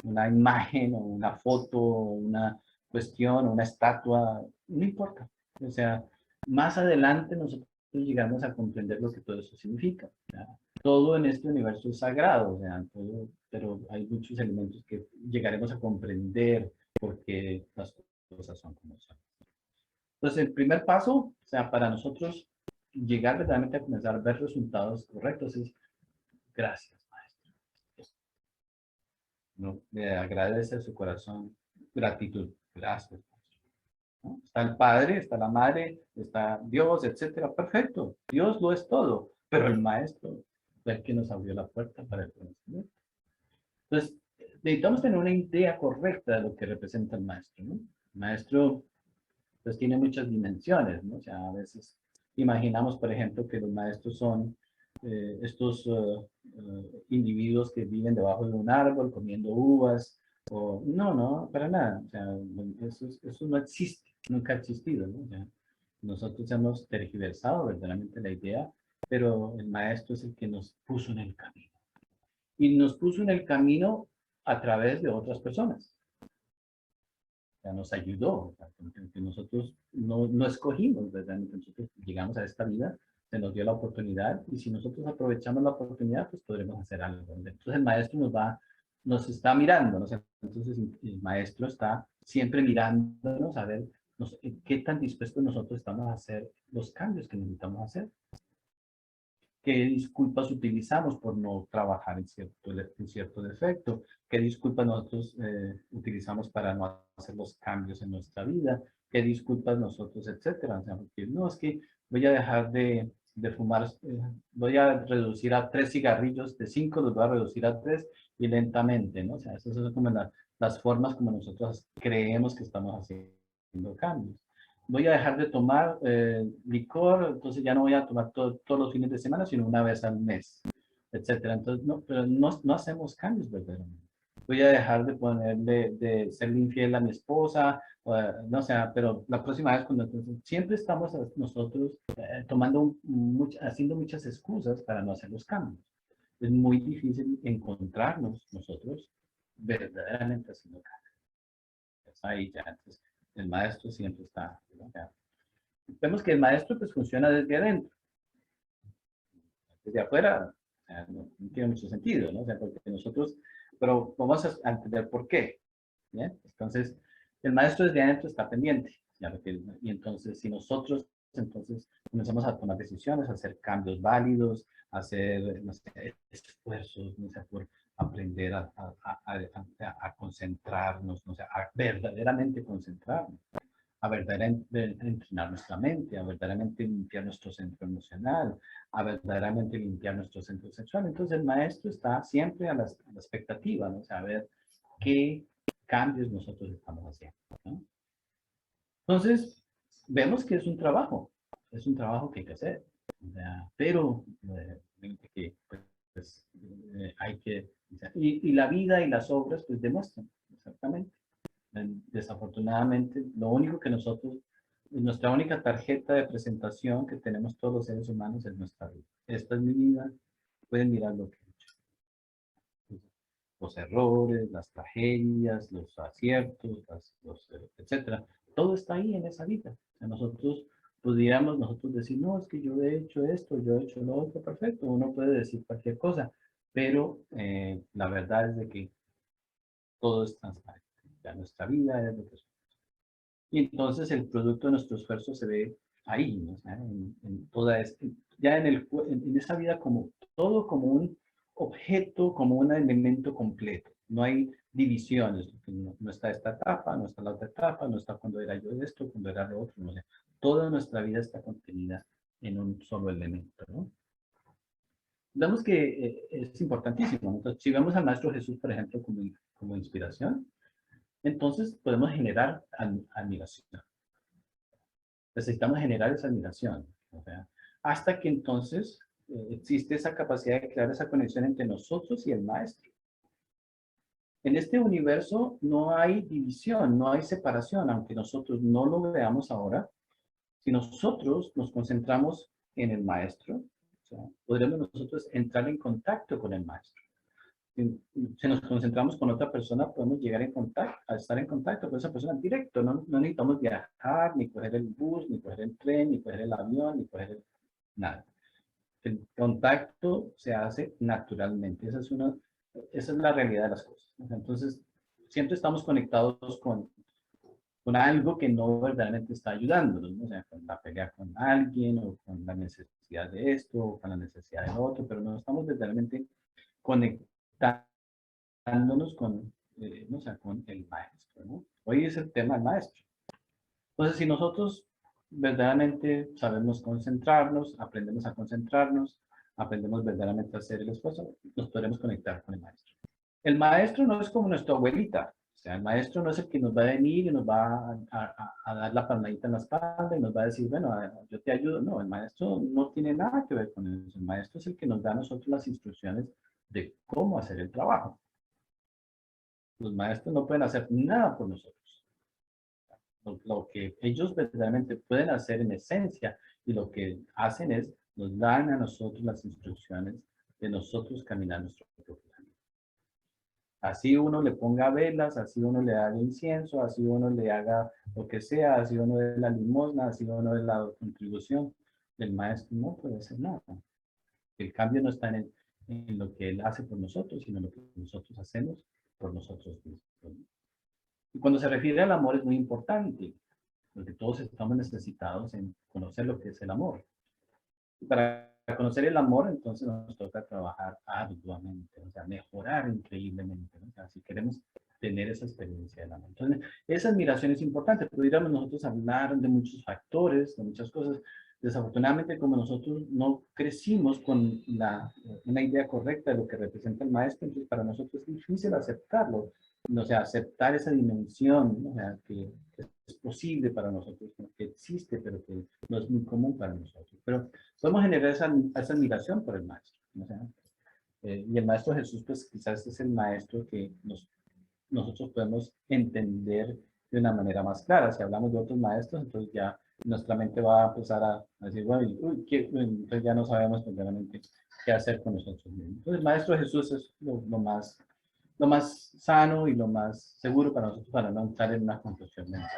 una imagen o una foto, una cuestión, una estatua, no importa. O sea, más adelante nosotros llegamos a comprender lo que todo eso significa. ¿Ya? Todo en este universo es sagrado, o sea, todo, pero hay muchos elementos que llegaremos a comprender porque las cosas son como son. Entonces, el primer paso, o sea, para nosotros llegar verdaderamente a comenzar a ver resultados correctos es gracias, maestro. ¿No? Le agradece a su corazón gratitud. Gracias, maestro. ¿No? Está el Padre, está la Madre, está Dios, etcétera. Perfecto. Dios lo es todo. Pero el maestro fue el que nos abrió la puerta para el conocimiento. Entonces, necesitamos tener una idea correcta de lo que representa el maestro, ¿no? El maestro pues tiene muchas dimensiones, ¿no? O sea, a veces imaginamos, por ejemplo, que los maestros son estos individuos que viven debajo de un árbol comiendo uvas, o no, para nada, o sea, eso no existe, nunca ha existido, ¿no? O sea, nosotros hemos tergiversado verdaderamente la idea, pero el maestro es el que nos puso en el camino. Y nos puso en el camino a través de otras personas. Nos ayudó, o sea, que nosotros no escogimos, ¿verdad? Nosotros llegamos a esta vida, se nos dio la oportunidad y si nosotros aprovechamos la oportunidad, pues podremos hacer algo. Entonces el maestro nos está mirando, ¿no? Entonces el maestro está siempre mirándonos a ver qué tan dispuestos nosotros estamos a hacer los cambios que necesitamos hacer. ¿Qué disculpas utilizamos por no trabajar en cierto defecto? ¿Qué disculpas nosotros utilizamos para no hacer los cambios en nuestra vida? ¿Qué disculpas nosotros, etcétera? O sea, porque no, es que voy a dejar de fumar, voy a reducir a 3 cigarrillos, de 5 los voy a reducir a 3 y lentamente, ¿no? O sea, esas son como las formas como nosotros creemos que estamos haciendo cambios. Voy a dejar de tomar licor, entonces ya no voy a tomar todos los fines de semana, sino una vez al mes, etcétera. Entonces, pero no hacemos cambios verdaderamente. Voy a dejar de de serle infiel a mi esposa, no sé, pero la próxima vez cuando siempre estamos nosotros haciendo muchas excusas para no hacer los cambios. Es muy difícil encontrarnos nosotros verdaderamente haciendo cambios. Pues ahí ya, entonces, el maestro siempre está, ¿no? Vemos que el maestro pues funciona desde adentro. Desde afuera no tiene mucho sentido, ¿no? O sea, porque nosotros, pero vamos a entender por qué. ¿Bien? Entonces, el maestro desde adentro está pendiente. ¿Ya? Y entonces, si nosotros entonces comenzamos a tomar decisiones, a hacer cambios válidos, a hacer no sé, esfuerzos, no sé, por aprender a concentrarnos, no sé, a verdaderamente concentrarnos, a verdaderamente entrenar nuestra mente, a verdaderamente limpiar nuestro centro emocional, a verdaderamente limpiar nuestro centro sexual. Entonces el maestro está siempre a la expectativa, ¿no? O sea, a ver qué cambios nosotros estamos haciendo, ¿no? Entonces, vemos que es un trabajo que hay que hacer, o sea, pero que, pues, hay que, y la vida y las obras pues demuestran, exactamente. Desafortunadamente, lo único que nosotros, nuestra única tarjeta de presentación que tenemos todos los seres humanos es nuestra vida. Esta es mi vida, pueden mirar lo que he hecho. Los errores, las tragedias, los aciertos, etcétera. Todo está ahí en esa vida. O sea, nosotros pudiéramos decir, no, es que yo he hecho esto, yo he hecho lo otro, perfecto. Uno puede decir cualquier cosa, pero la verdad es de que todo es transparente. Ya nuestra vida es lo que somos. Y entonces el producto de nuestro esfuerzo se ve ahí, ¿no? O sea, en toda ya en esa vida como todo como un objeto, como un elemento completo. No hay divisiones. No está esta etapa, no está la otra etapa, no está cuando era yo esto, cuando era lo otro. No sé. Toda nuestra vida está contenida en un solo elemento, ¿no? Vemos que es importantísimo, ¿no? Entonces, si vemos al Maestro Jesús, por ejemplo, como inspiración, entonces podemos generar admiración. Necesitamos generar esa admiración. O sea, hasta que entonces existe esa capacidad de crear esa conexión entre nosotros y el maestro. En este universo no hay división, no hay separación, aunque nosotros no lo veamos ahora. Si nosotros nos concentramos en el maestro, o sea, podremos nosotros entrar en contacto con el maestro. Si nos concentramos con otra persona, podemos llegar en contacto, a estar en contacto con esa persona directo. No necesitamos viajar, ni coger el bus, ni coger el tren, ni coger el avión, ni coger nada. El contacto se hace naturalmente. Esa es la realidad de las cosas. Entonces, siempre estamos conectados con algo que no verdaderamente está ayudándonos, ¿no? O sea, con la pelea con alguien, o con la necesidad de esto, o con la necesidad del otro, pero no estamos verdaderamente conectándonos con, o sea, con el maestro, ¿no? Hoy es el tema del maestro. Entonces, si nosotros verdaderamente sabemos concentrarnos, aprendemos a concentrarnos, aprendemos verdaderamente a hacer el esfuerzo, nos podremos conectar con el maestro. El maestro no es como nuestra abuelita. O sea, el maestro no es el que nos va a venir y nos va a dar la palmadita en la espalda y nos va a decir, bueno, yo te ayudo. No, el maestro no tiene nada que ver con eso. El maestro es el que nos da a nosotros las instrucciones de cómo hacer el trabajo. Los maestros no pueden hacer nada por nosotros. Lo que ellos verdaderamente pueden hacer en esencia y lo que hacen es nos dan a nosotros las instrucciones de nosotros caminar nuestro propio camino. Así uno le ponga velas, así uno le haga incienso, así uno le haga lo que sea, así uno dé la limosna, así uno dé la contribución, el maestro no puede hacer nada. El cambio no está en lo que él hace por nosotros, sino en lo que nosotros hacemos por nosotros mismos. Y cuando se refiere al amor es muy importante, porque todos estamos necesitados en conocer lo que es el amor. Y para conocer el amor, entonces nos toca trabajar arduamente, o sea, mejorar increíblemente, ¿no? O sea, si queremos tener esa experiencia del amor. Entonces, esa admiración es importante. Pudiéramos nosotros hablar de muchos factores, de muchas cosas. Desafortunadamente, como nosotros no crecimos con una idea correcta de lo que representa el maestro, entonces para nosotros es difícil aceptarlo. O sea, aceptar esa dimensión, ¿no? O sea, que es posible para nosotros, que existe, pero que no es muy común para nosotros. Pero podemos generar esa admiración por el maestro, ¿no? O sea, y el maestro Jesús, pues quizás es el maestro que nosotros podemos entender de una manera más clara. Si hablamos de otros maestros, entonces ya nuestra mente va a empezar a decir, bueno, entonces ya no sabemos verdaderamente qué hacer con nosotros mismos. Entonces el maestro Jesús es lo más sano y lo más seguro para nosotros para no entrar en una confusión mental.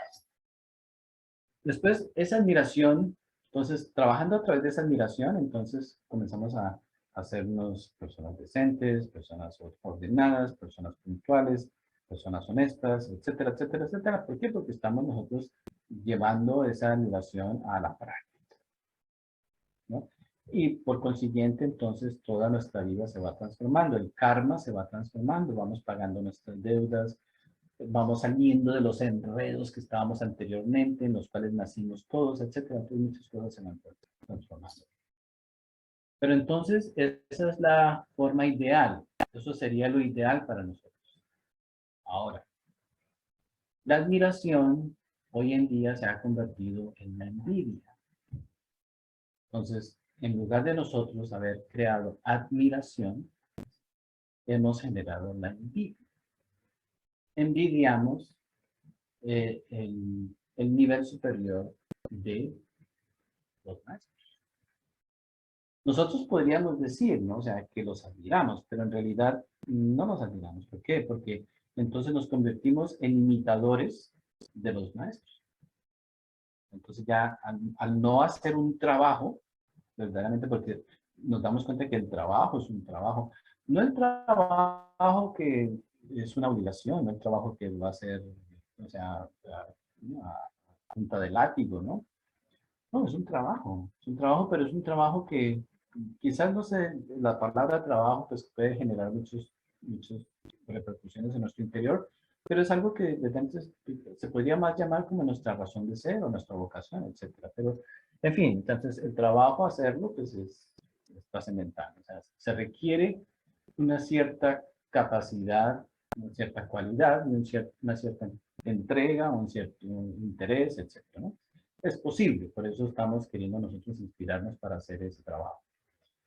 Después, esa admiración, entonces, trabajando a través de esa admiración, entonces comenzamos a hacernos personas decentes, personas ordenadas, personas puntuales, personas honestas, etcétera, etcétera, etcétera. ¿Por qué? Porque estamos nosotros llevando esa admiración a la práctica, ¿no? Y por consiguiente, entonces, toda nuestra vida se va transformando, el karma se va transformando, vamos pagando nuestras deudas, vamos saliendo de los enredos que estábamos anteriormente, en los cuales nacimos todos, etcétera. Entonces muchas cosas se van transformando. Pero entonces, esa es la forma ideal. Eso sería lo ideal para nosotros. Ahora, la admiración hoy en día se ha convertido en la envidia. Entonces, en lugar de nosotros haber creado admiración, hemos generado la envidia. Envidiamos el nivel superior de los maestros. Nosotros podríamos decir, ¿no? O sea, que los admiramos, pero en realidad no los admiramos. ¿Por qué? Porque entonces nos convertimos en imitadores de los maestros. Entonces ya al no hacer un trabajo, verdaderamente, porque nos damos cuenta que el trabajo es un trabajo, no el trabajo que es una obligación, no el trabajo que va a ser, o sea, a punta de látigo, ¿no? No, es un trabajo, pero es un trabajo que quizás, no sé, la palabra trabajo pues puede generar muchas repercusiones en nuestro interior, pero es algo que de repente se podría más llamar como nuestra razón de ser o nuestra vocación, etcétera. Pero, en fin, entonces el trabajo, hacerlo, pues es trascendental. O sea, se requiere una cierta capacidad, una cierta cualidad, una cierta entrega, un cierto interés, etcétera, ¿no? es posible, por eso estamos queriendo nosotros inspirarnos para hacer ese trabajo.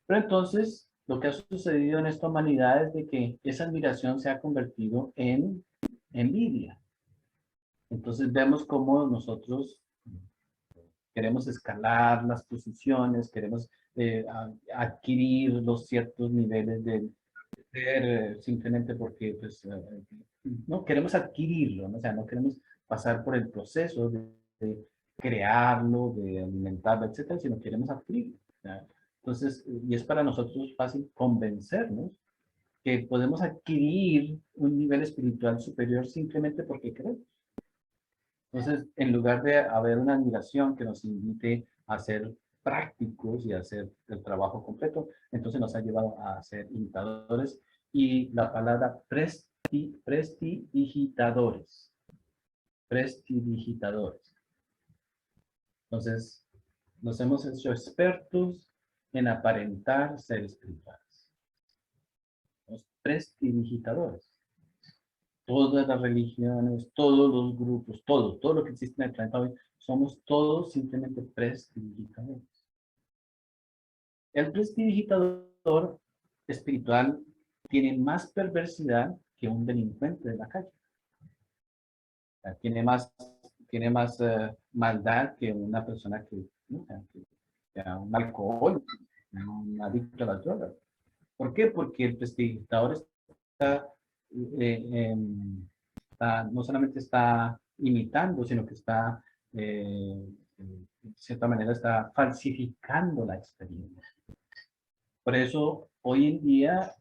Pero entonces, lo que ha sucedido en esta humanidad es de que esa admiración se ha convertido en envidia. Entonces vemos cómo nosotros queremos escalar las posiciones, queremos adquirir los ciertos niveles de ser, simplemente porque pues, no queremos adquirirlo, ¿no? O sea, no queremos pasar por el proceso de crearlo, de alimentarlo, etcétera, sino queremos adquirirlo. ¿Ya? Entonces, y es para nosotros fácil convencernos que podemos adquirir un nivel espiritual superior simplemente porque queremos. Entonces, en lugar de haber una admiración que nos invite a ser prácticos y a hacer el trabajo completo, entonces nos ha llevado a ser imitadores y la palabra prestidigitadores. Prestidigitadores. Entonces, nos hemos hecho expertos en aparentar ser espirituales. Los prestidigitadores. Todas las religiones, todos los grupos, todo lo que existe en el planeta hoy, somos todos simplemente prestidigitadores. El prestidigitador espiritual tiene más perversidad que un delincuente de la calle. O sea, tiene más maldad que una persona que, ¿no? que sea un alcohol, un adicto a las drogas. ¿Por qué? Porque el prestidigitador está, no solamente está imitando, sino que está, de cierta manera, está falsificando la experiencia. Por eso, hoy en día,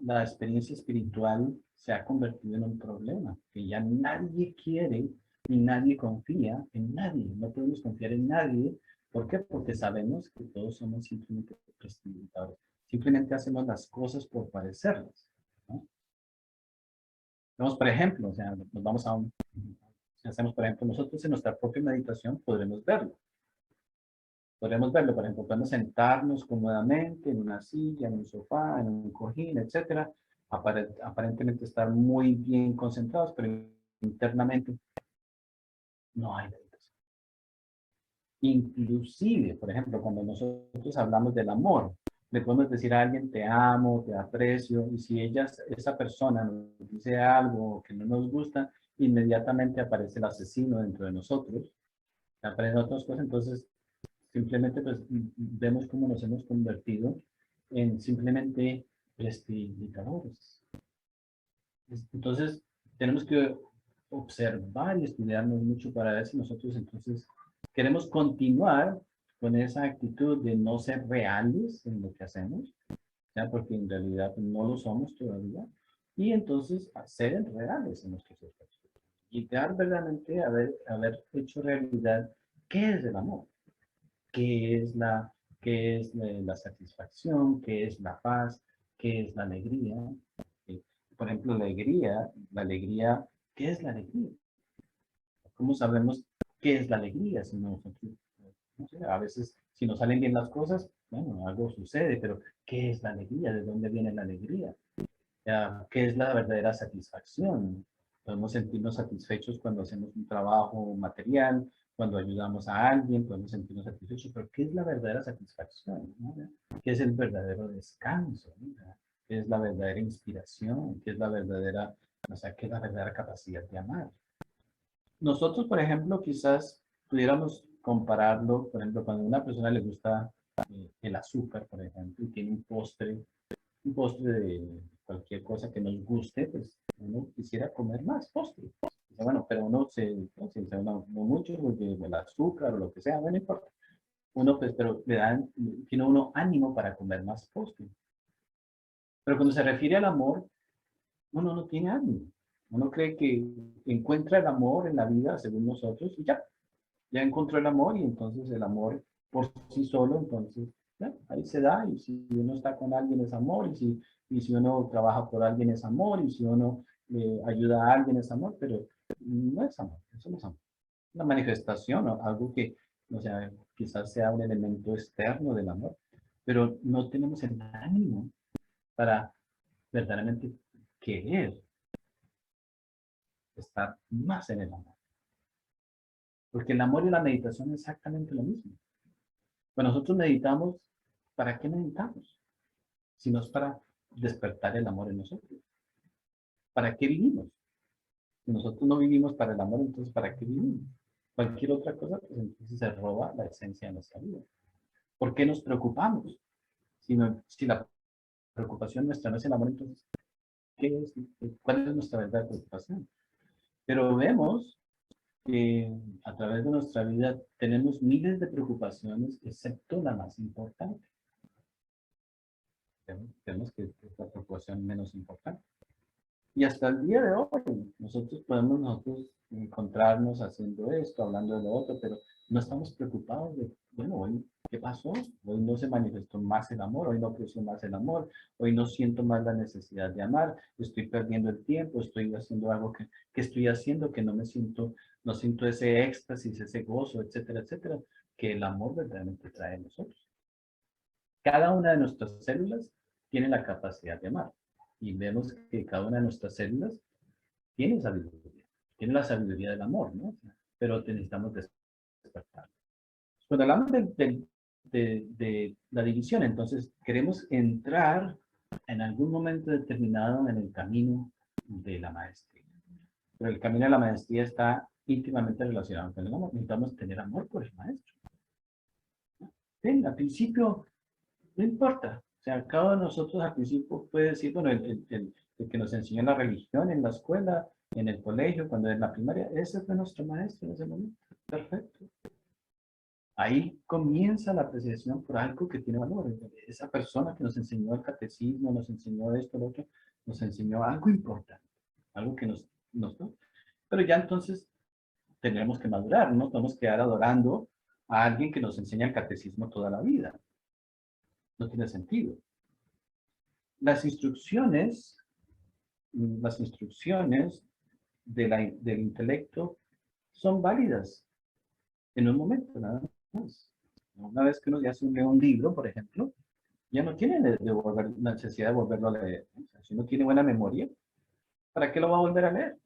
la experiencia espiritual se ha convertido en un problema, que ya nadie quiere y nadie confía en nadie. No podemos confiar en nadie. ¿Por qué? Porque sabemos que todos somos simplemente prestidigitadores. Simplemente hacemos las cosas por parecerlas, ¿no? Vamos, por ejemplo, o sea, nos vamos a un... Si hacemos, por ejemplo, nosotros en nuestra propia meditación podremos verlo. Podremos verlo, por ejemplo, podemos sentarnos cómodamente en una silla, en un sofá, en un cojín, etcétera. Aparentemente estar muy bien concentrados, pero internamente no hay meditación. Inclusive, por ejemplo, cuando nosotros hablamos del amor, le podemos decir a alguien, te amo, te aprecio, y si esa persona nos dice algo que no nos gusta, inmediatamente aparece el asesino dentro de nosotros, aparecen otras cosas, entonces simplemente pues vemos cómo nos hemos convertido en simplemente prestidigitadores. Entonces tenemos que observar y estudiarnos mucho para ver si nosotros entonces queremos continuar con esa actitud de no ser reales en lo que hacemos, ¿ya? Porque en realidad no lo somos todavía, y entonces ser reales en nuestros esfuerzos. Llegar verdaderamente a haber hecho realidad qué es el amor, qué es la satisfacción, qué es la paz, qué es la alegría. Por ejemplo, la alegría, ¿qué es la alegría? ¿Cómo sabemos qué es la alegría? Si nosotros, no sé, a veces, si nos salen bien las cosas, bueno, algo sucede, pero ¿qué es la alegría? ¿De dónde viene la alegría? ¿Qué es la verdadera satisfacción? Podemos sentirnos satisfechos cuando hacemos un trabajo material, cuando ayudamos a alguien, podemos sentirnos satisfechos, pero ¿qué es la verdadera satisfacción? ¿No? ¿Qué es el verdadero descanso? ¿No? ¿Qué es la verdadera inspiración? ¿Qué es la verdadera, o sea, qué es la verdadera capacidad de amar? Nosotros, por ejemplo, quizás pudiéramos compararlo, por ejemplo, cuando a una persona le gusta el azúcar, por ejemplo, y tiene un postre de cualquier cosa que nos guste, pues uno quisiera comer más postre. Dice, bueno, pero uno no mucho, porque el azúcar o lo que sea, no importa. Uno, pues, pero tiene uno ánimo para comer más postre. Pero cuando se refiere al amor, uno no tiene ánimo. Uno cree que encuentra el amor en la vida, según nosotros, y ya encontró el amor, y entonces el amor por sí solo, entonces ya, ahí se da, y si uno está con alguien es amor, y si uno trabaja por alguien es amor, y si uno ayuda a alguien es amor, pero no es amor, eso no es amor. Una manifestación o algo que, o sea, quizás sea un elemento externo del amor, pero no tenemos el ánimo para verdaderamente querer estar más en el amor. Porque el amor y la meditación es exactamente lo mismo. Cuando nosotros meditamos, ¿para qué meditamos? Si no es para despertar el amor en nosotros. ¿Para qué vivimos? Si nosotros no vivimos para el amor, entonces ¿para qué vivimos? Cualquier otra cosa, pues entonces se roba la esencia de nuestra vida. ¿Por qué nos preocupamos? Si la preocupación nuestra no es el amor, entonces, ¿cuál es nuestra verdadera preocupación? Pero vemos que a través de nuestra vida tenemos miles de preocupaciones, excepto la más importante. Vemos que es la preocupación menos importante. Y hasta el día de hoy, nosotros encontrarnos haciendo esto, hablando de lo otro, pero no estamos preocupados de, bueno, hoy, ¿qué pasó? Hoy no se manifestó más el amor, hoy no creció más el amor, hoy no siento más la necesidad de amar, estoy perdiendo el tiempo, estoy haciendo algo que estoy haciendo, que no siento ese éxtasis, ese gozo, etcétera, etcétera, que el amor verdaderamente trae a nosotros. Cada una de nuestras células tiene la capacidad de amar. Y vemos que cada una de nuestras células tiene sabiduría, tiene la sabiduría del amor, ¿no? Pero necesitamos despertar. Cuando hablamos de la división, entonces queremos entrar en algún momento determinado en el camino de la maestría. Pero el camino de la maestría está íntimamente relacionado con el amor. Necesitamos tener amor por el maestro. ¿Sí? Al principio, no importa. O sea, cada uno de nosotros al principio puede decir, bueno, el que nos enseñó la religión en la escuela, en el colegio, cuando en la primaria, ese fue nuestro maestro en ese momento. Perfecto. Ahí comienza la apreciación por algo que tiene valor. Esa persona que nos enseñó el catecismo, nos enseñó esto, lo otro, nos enseñó algo importante, algo que nos pero ya entonces tendremos que madurar, no podemos quedar adorando a alguien que nos enseña el catecismo toda la vida. No tiene sentido. Las instrucciones del intelecto son válidas en un momento, nada más. Una vez que uno ya se lee un libro, por ejemplo, ya no tiene la necesidad de volverlo a leer. O sea, si uno tiene buena memoria, ¿para qué lo va a volver a leer?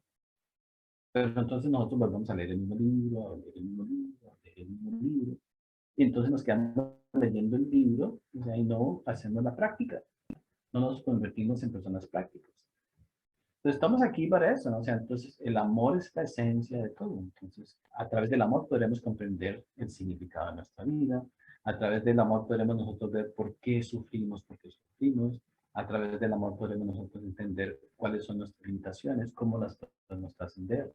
Pero entonces nosotros volvemos a leer el mismo libro, a leer el mismo libro, a leer el mismo libro. Y entonces nos quedamos leyendo el libro, o sea, y no hacemos la práctica. No nos convertimos en personas prácticas. Entonces, estamos aquí para eso, ¿no? O sea, entonces el amor es la esencia de todo. Entonces, a través del amor podremos comprender el significado de nuestra vida. A través del amor podremos nosotros ver por qué sufrimos, por qué sufrimos. A través del amor podremos nosotros entender cuáles son nuestras limitaciones, cómo las podemos trascender.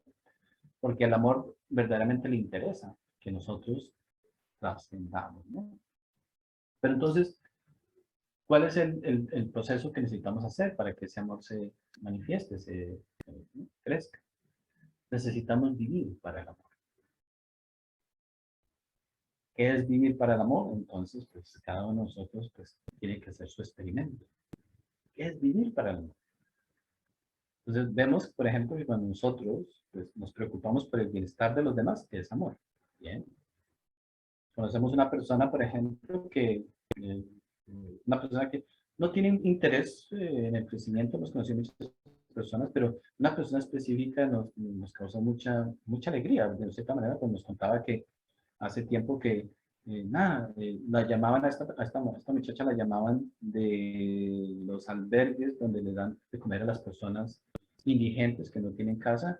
Porque al amor verdaderamente le interesa que nosotros trascendamos, ¿no? Pero entonces, ¿cuál es el proceso que necesitamos hacer para que ese amor se manifieste, crezca? Necesitamos vivir para el amor. ¿Qué es vivir para el amor? Entonces, pues cada uno de nosotros pues, tiene que hacer su experimento. ¿Qué es vivir para el amor? Entonces, vemos, por ejemplo, que cuando nosotros pues, nos preocupamos por el bienestar de los demás, es amor. Bien. Conocemos una persona, por ejemplo, una persona que no tiene interés en el crecimiento, hemos conocido muchas personas, pero una persona específica nos causó mucha alegría. De cierta manera, pues nos contaba que hace tiempo que, la llamaban a esta muchacha, la llamaban de los albergues donde le dan de comer a las personas indigentes que no tienen casa,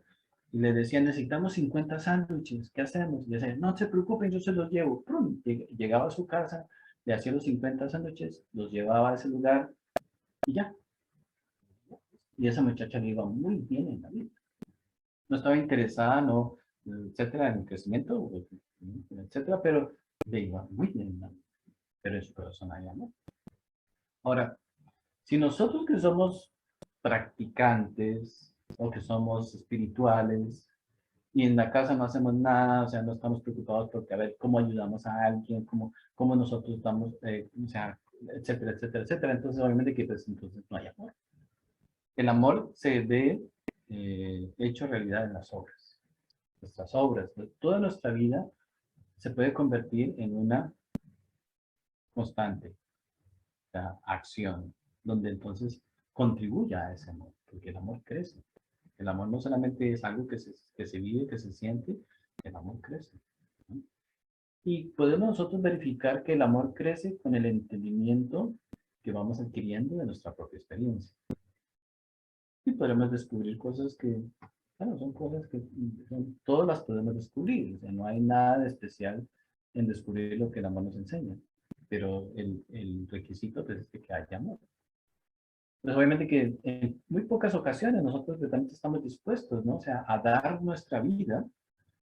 y le decían, necesitamos 50 sándwiches, ¿qué hacemos? Y decían, no se preocupen, yo se los llevo. ¡Prum! Llegaba a su casa, le hacía los 50 sándwiches, los llevaba a ese lugar y ya. Y esa muchacha le iba muy bien en la vida. No estaba interesada, no, etcétera, en el crecimiento, etcétera, pero le iba muy bien en la vida. Pero en su corazón hay amor. Ahora, si nosotros que somos practicantes o que somos espirituales, y en la casa no hacemos nada, o sea, no estamos preocupados porque a ver cómo ayudamos a alguien, cómo nosotros estamos, o sea, etcétera, etcétera, etcétera. Entonces, obviamente que pues, entonces no hay amor. El amor se ve hecho realidad en las obras. Nuestras obras, toda nuestra vida se puede convertir en una constante, o sea, acción, donde entonces contribuya a ese amor, porque el amor crece. El amor no solamente es algo que se vive, que se siente, el amor crece, ¿no? Y podemos nosotros verificar que el amor crece con el entendimiento que vamos adquiriendo de nuestra propia experiencia. Y podemos descubrir cosas que, bueno, son cosas que todas las podemos descubrir. O sea, no hay nada de especial en descubrir lo que el amor nos enseña. Pero el requisito pues, es que haya amor. Pues obviamente que en muy pocas ocasiones nosotros realmente estamos dispuestos, ¿no? O sea, a dar nuestra vida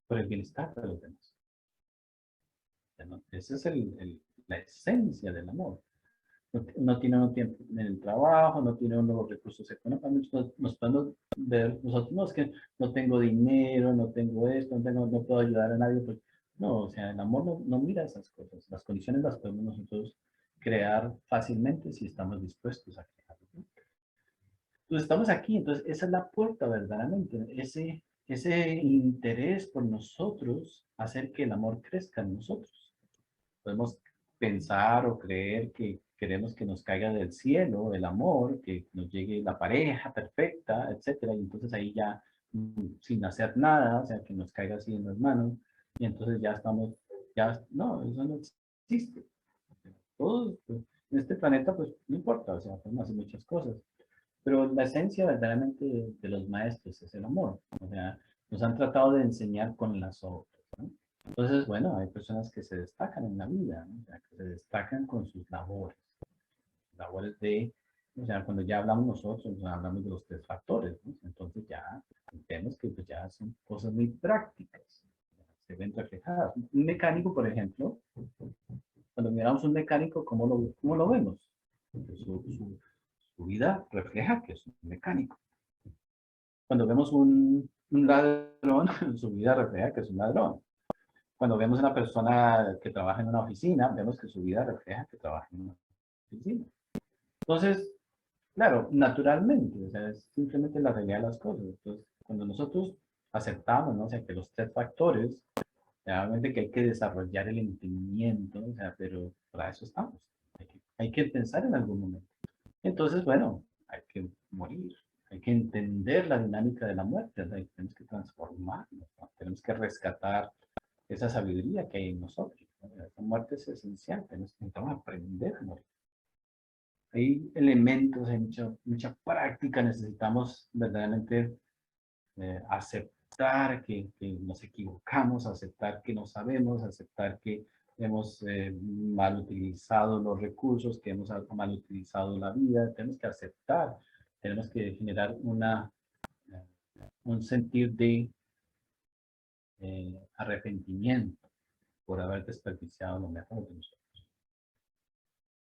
por el bienestar de los demás. ¿No? Esa es la esencia del amor. No tiene uno tiempo en el trabajo, no tiene uno los recursos económicos, nos podemos ver nosotros, no, es que no tengo dinero, no tengo esto, no puedo ayudar a nadie. Pues, no, o sea, el amor no mira esas cosas. Las condiciones las podemos nosotros crear fácilmente si estamos dispuestos a crearlas, ¿no? Entonces estamos aquí, entonces esa es la puerta verdaderamente, ese interés por nosotros hacer que el amor crezca en nosotros. Podemos pensar o creer que queremos que nos caiga del cielo el amor, que nos llegue la pareja perfecta, etcétera, y entonces ahí ya sin hacer nada, o sea, que nos caiga así en las manos, y entonces ya estamos, ya, no, eso no existe. Todos, pues, en este planeta, pues, no importa, o sea, podemos hacer muchas cosas, pero la esencia verdaderamente de los maestros es el amor, o sea, nos han tratado de enseñar con las obras, ¿no? Entonces, bueno, hay personas que se destacan en la vida, ¿no? O sea, que se destacan con sus labores de, o sea, cuando ya hablamos nosotros, hablamos de los tres factores, ¿no? Entonces ya vemos que pues, ya son cosas muy prácticas, se ven reflejadas. Un mecánico, por ejemplo, cuando miramos un mecánico, cómo lo vemos? Su vida refleja que es un mecánico. Cuando vemos un ladrón, su vida refleja que es un ladrón. Cuando vemos una persona que trabaja en una oficina, vemos que su vida refleja que trabaja en una oficina. Entonces, claro, naturalmente, o sea, es simplemente la realidad de las cosas. Entonces, cuando nosotros aceptamos, ¿no? O sea, que los tres factores, realmente que hay que desarrollar el entendimiento, o sea, pero para eso estamos. Hay que pensar en algún momento. Entonces, bueno, hay que morir, hay que entender la dinámica de la muerte, ¿verdad? Tenemos que transformarnos, ¿no? Tenemos que rescatar esa sabiduría que hay en nosotros, ¿no? La muerte es esencial, necesitamos aprender a morir. Hay elementos, hay mucha práctica, necesitamos verdaderamente aceptar que nos equivocamos, aceptar que no sabemos, aceptar que hemos mal utilizado los recursos, que hemos mal utilizado la vida. Tenemos que aceptar, tenemos que generar un sentir de arrepentimiento por haber desperdiciado lo mejor de nosotros.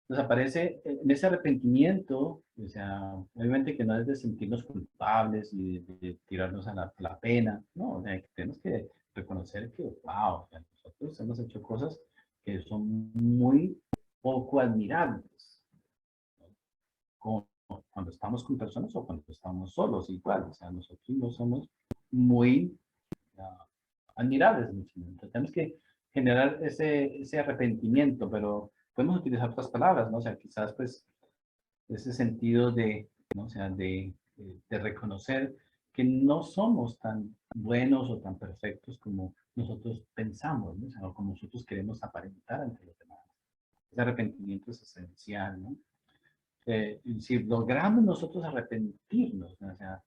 Entonces aparece en ese arrepentimiento, o sea, obviamente que no es de sentirnos culpables y de tirarnos a la pena, no, o sea, que tenemos que reconocer que, wow, o sea, nosotros hemos hecho cosas que son muy poco admirables, ¿no? Como cuando estamos con personas o cuando estamos solos, igual, o sea, nosotros no somos muy admirables. Entonces tenemos que generar ese arrepentimiento, pero podemos utilizar otras palabras, ¿no? O sea, quizás pues ese sentido de, ¿no? O sea, de reconocer que no somos tan buenos o tan perfectos como nosotros pensamos, ¿no? O sea, o como nosotros queremos aparentar ante los demás. Ese arrepentimiento es esencial, ¿no? Si logramos nosotros arrepentirnos, ¿no? O sea,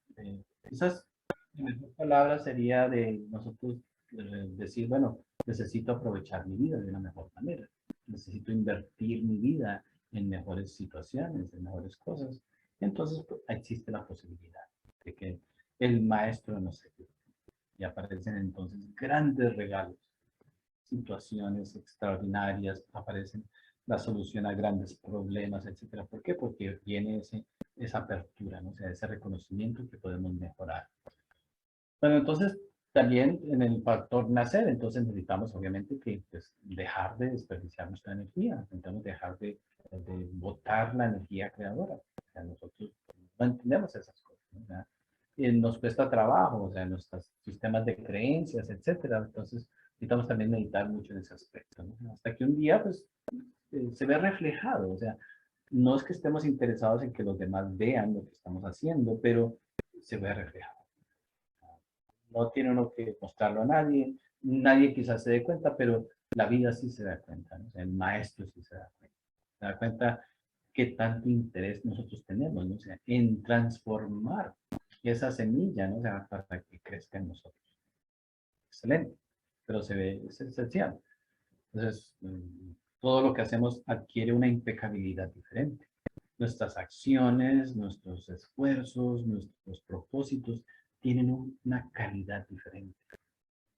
esas mejor palabra sería de nosotros decir, bueno, necesito aprovechar mi vida de una mejor manera. Necesito invertir mi vida en mejores situaciones, en mejores cosas. Entonces pues, existe la posibilidad de que el maestro nos ayude. Y aparecen entonces grandes regalos, situaciones extraordinarias, aparecen la solución a grandes problemas, etcétera. ¿Por qué? Porque viene esa apertura, ¿no? O sea, ese reconocimiento que podemos mejorar. Bueno, entonces también en el factor nacer, entonces necesitamos obviamente que pues, dejar de desperdiciar nuestra energía, necesitamos dejar de botar la energía creadora. O sea, nosotros no entendemos esas cosas, ¿no? O sea, nos cuesta trabajo, o sea, nuestros sistemas de creencias, etcétera. Entonces necesitamos también meditar mucho en ese aspecto, ¿no? Hasta que un día pues se ve reflejado, o sea, no es que estemos interesados en que los demás vean lo que estamos haciendo, pero se ve reflejado. No tiene uno que mostrarlo a nadie, nadie quizás se dé cuenta, pero la vida sí se da cuenta, ¿no? O sea, el maestro sí se da cuenta. Se da cuenta qué tanto interés nosotros tenemos, ¿no? O sea, en transformar esa semilla, ¿no? O sea, para que crezca en nosotros. Excelente, pero se ve, es esencial. Entonces, todo lo que hacemos adquiere una impecabilidad diferente. Nuestras acciones, nuestros esfuerzos, nuestros propósitos tienen una calidad diferente.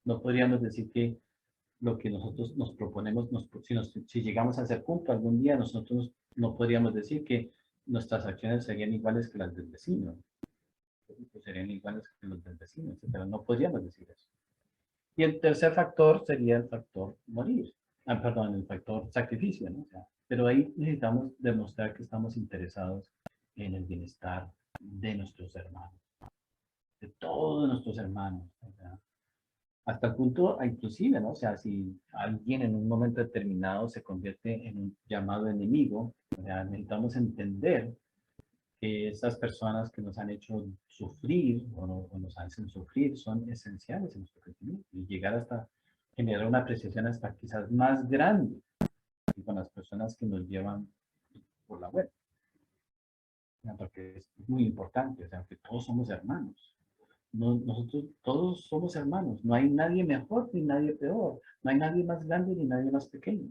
No podríamos decir que lo que nosotros nos proponemos, si llegamos a ese punto algún día, nosotros no podríamos decir que nuestras acciones serían iguales que las del vecino, serían iguales que los del vecino, etcétera. No podríamos decir eso. Y el tercer factor sería el factor morir. Perdón, el factor sacrificio, ¿no? O sea, pero ahí necesitamos demostrar que estamos interesados en el bienestar de nuestros hermanos, de todos nuestros hermanos. O sea, hasta el punto, inclusive, ¿no? O sea, si alguien en un momento determinado se convierte en un llamado enemigo, o sea, necesitamos entender que esas personas que nos han hecho sufrir o nos hacen sufrir son esenciales en nuestro crecimiento y llegar hasta generar una apreciación hasta quizás más grande que con las personas que nos llevan por la web. Porque es muy importante, o sea, que todos somos hermanos. Nosotros todos somos hermanos, no hay nadie mejor ni nadie peor, no hay nadie más grande ni nadie más pequeño.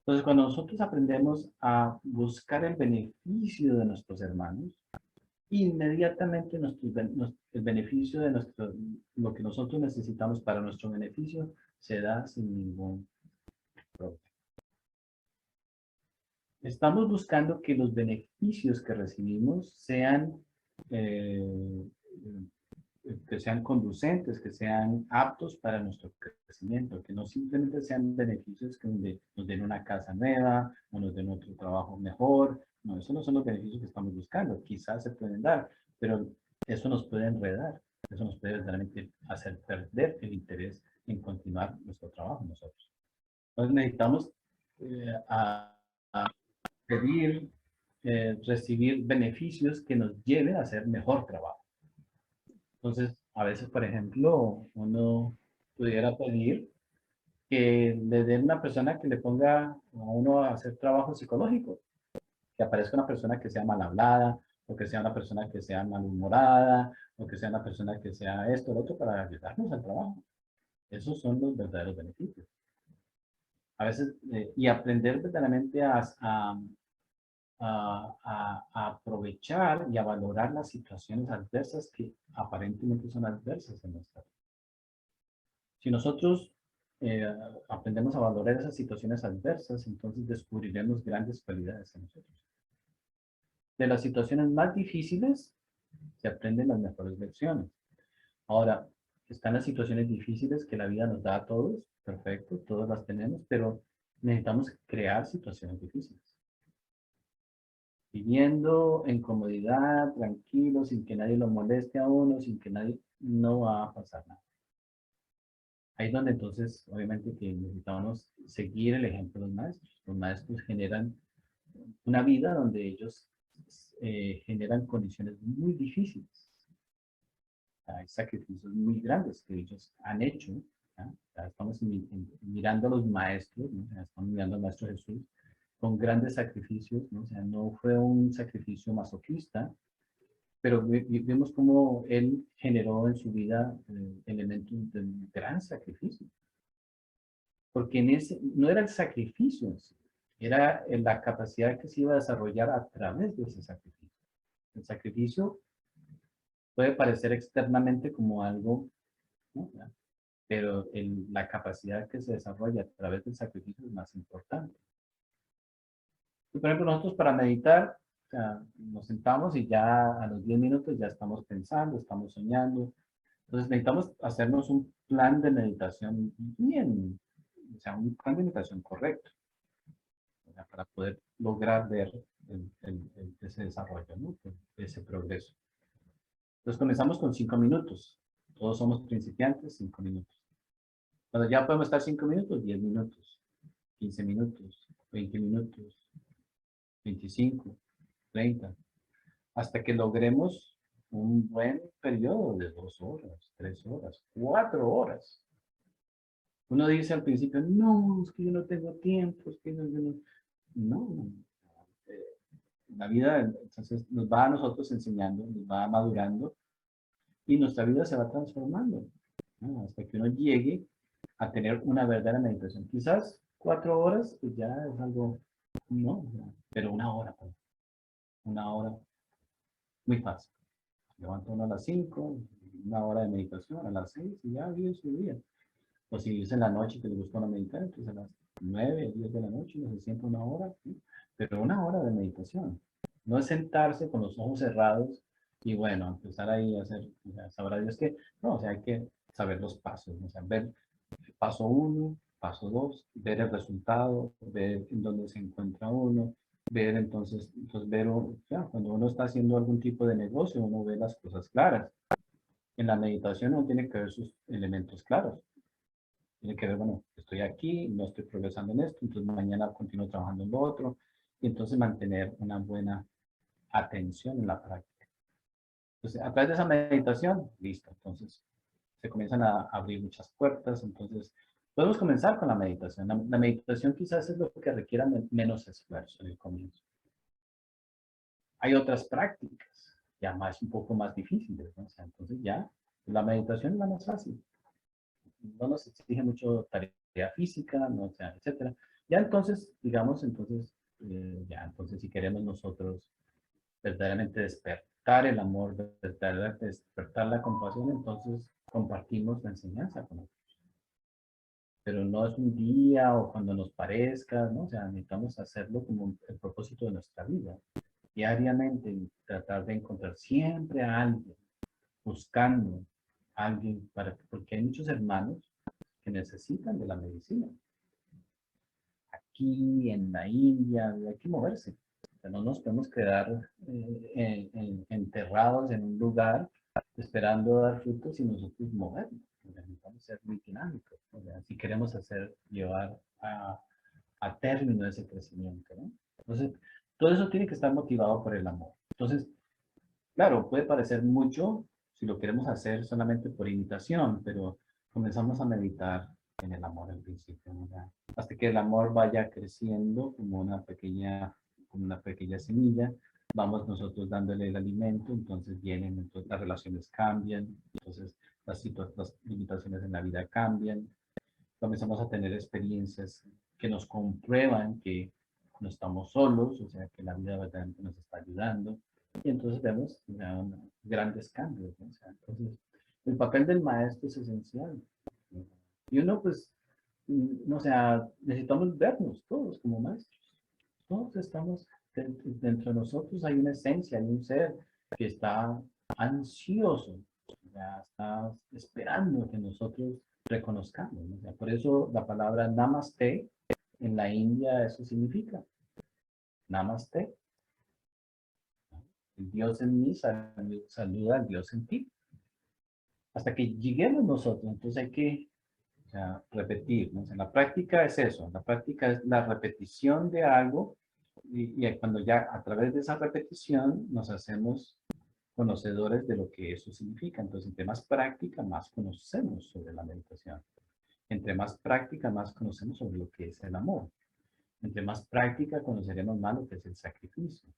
Entonces, cuando nosotros aprendemos a buscar el beneficio de nuestros hermanos, inmediatamente el beneficio de lo que nosotros necesitamos para nuestro beneficio se da sin ningún problema. Estamos buscando que los beneficios que recibimos eh, que sean conducentes, que sean aptos para nuestro crecimiento, que no simplemente sean beneficios que nos den una casa nueva o nos den otro trabajo mejor. No, esos no son los beneficios que estamos buscando. Quizás se pueden dar, pero eso nos puede enredar. Eso nos puede realmente hacer perder el interés en continuar nuestro trabajo nosotros. Entonces necesitamos a pedir, recibir beneficios que nos lleven a hacer mejor trabajo. Entonces, a veces, por ejemplo, uno pudiera pedir que le den una persona que le ponga a uno a hacer trabajo psicológico, que aparezca una persona que sea mal hablada, o que sea una persona que sea malhumorada, o que sea una persona que sea esto o lo otro para ayudarnos al trabajo. Esos son los verdaderos beneficios. A veces, y aprender verdaderamente a aprovechar y a valorar las situaciones adversas que aparentemente son adversas en nuestra vida. Si nosotros eh, aprendemos a valorar esas situaciones adversas, entonces descubriremos grandes cualidades en nosotros. De las situaciones más difíciles se aprenden las mejores lecciones. Ahora, están las situaciones difíciles que la vida nos da a todos, perfecto, todos las tenemos, pero necesitamos crear situaciones difíciles. Viviendo en comodidad, tranquilo, sin que nadie lo moleste a uno, sin que nadie, no va a pasar nada. Ahí es donde entonces, obviamente, que necesitamos seguir el ejemplo de los maestros. Los maestros generan una vida donde ellos generan condiciones muy difíciles. Hay sacrificios muy grandes que ellos han hecho. Estamos mirando a los maestros, ¿no? Estamos mirando al Maestro Jesús con grandes sacrificios, ¿no? O sea, no fue un sacrificio masoquista, pero vemos cómo él generó en su vida elementos de gran sacrificio. Porque no era el sacrificio en sí, era la capacidad que se iba a desarrollar a través de ese sacrificio. El sacrificio puede parecer externamente como algo, ¿no? Pero la capacidad que se desarrolla a través del sacrificio es más importante. Y por ejemplo, nosotros para meditar, o sea, nos sentamos y ya a los 10 minutos ya estamos pensando, estamos soñando. Entonces necesitamos hacernos un plan de meditación bien, o sea, un plan de meditación correcto, o sea, para poder lograr ver ese desarrollo, ¿no? Ese progreso. Entonces comenzamos con 5 minutos. Todos somos principiantes, 5 minutos. Cuando ya podemos estar 5 minutos, 10 minutos, 15 minutos, 20 minutos, 25, 30, hasta que logremos un buen periodo de 2 horas, 3 horas, 4 horas. Uno dice al principio, no, es que yo no tengo tiempo, es que yo no. No, eh, la vida entonces nos va a nosotros enseñando, nos va madurando y nuestra vida se va transformando, ¿no? Hasta que uno llegue a tener una verdadera meditación. Quizás 4 horas, pues ya es algo, no, pero una hora, pues, una hora, muy fácil. Levanta uno a las 5, una hora de meditación, a las 6 y ya vive su día. O si es en la noche que le gusta una meditar, entonces a las 9, 10 de la noche, no se sienta una hora, ¿sí? Pero una hora de meditación. No es sentarse con los ojos cerrados y bueno, empezar ahí a hacer, o sea, sabrá Dios que, no, o sea, hay que saber los pasos, o sea, ver paso 1, paso 2, ver el resultado, ver en dónde se encuentra uno, ver entonces ver, ya, cuando uno está haciendo algún tipo de negocio, uno ve las cosas claras. En la meditación uno tiene que ver sus elementos claros. Tiene que ver, bueno, estoy aquí, no estoy progresando en esto, entonces mañana continúo trabajando en lo otro, y entonces mantener una buena atención en la práctica. Entonces, a través de esa meditación, listo, entonces se comienzan a abrir muchas puertas, entonces podemos comenzar con la meditación. La meditación quizás es lo que requiera menos esfuerzo en el comienzo. Hay otras prácticas, ya más, un poco más difíciles, ¿no? O sea, entonces ya, la meditación es la más fácil. No nos exige mucho tarea física, no, o sea, etcétera. Ya entonces, digamos, entonces, ya entonces si queremos nosotros verdaderamente despertar el amor, despertar la compasión, entonces compartimos la enseñanza con otros. Pero no es un día o cuando nos parezca, ¿no? O sea, necesitamos hacerlo como el propósito de nuestra vida. Diariamente, tratar de encontrar siempre a alguien, buscando a alguien, porque hay muchos hermanos que necesitan de la medicina. Aquí, en la India, hay que moverse. O sea, no nos podemos quedar enterrados en un lugar esperando dar frutos y nosotros movernos. O sea, necesitamos ser muy dinámicos. O sea, si queremos llevar a término ese crecimiento, ¿no? Entonces, todo eso tiene que estar motivado por el amor. Entonces, claro, puede parecer mucho si lo queremos hacer solamente por imitación, pero comenzamos a meditar en el amor al principio, ¿no? Hasta que el amor vaya creciendo como una pequeña semilla, vamos nosotros dándole el alimento, entonces entonces las relaciones cambian, entonces las limitaciones en la vida cambian, comenzamos a tener experiencias que nos comprueban que no estamos solos, o sea, que la vida verdaderamente nos está ayudando. Y entonces vemos ya, grandes cambios, ¿no? O sea, entonces, el papel del maestro es esencial. Y uno, pues, no, o sea, necesitamos vernos todos como maestros. Todos estamos, dentro de nosotros hay una esencia, hay un ser que está ansioso, ya está esperando que nosotros reconozcamos, ¿no? O sea, por eso la palabra namaste en la India eso significa namaste. El Dios en mí saluda al Dios en ti. Hasta que lleguemos nosotros, entonces hay que, o sea, repetir, ¿no? O sea, la práctica es eso, la práctica es la repetición de algo y cuando ya a través de esa repetición nos hacemos conocedores de lo que eso significa. Entonces, entre más práctica, más conocemos sobre la meditación. Entre más práctica, más conocemos sobre lo que es el amor. Entre más práctica, conoceremos más lo que es el sacrificio.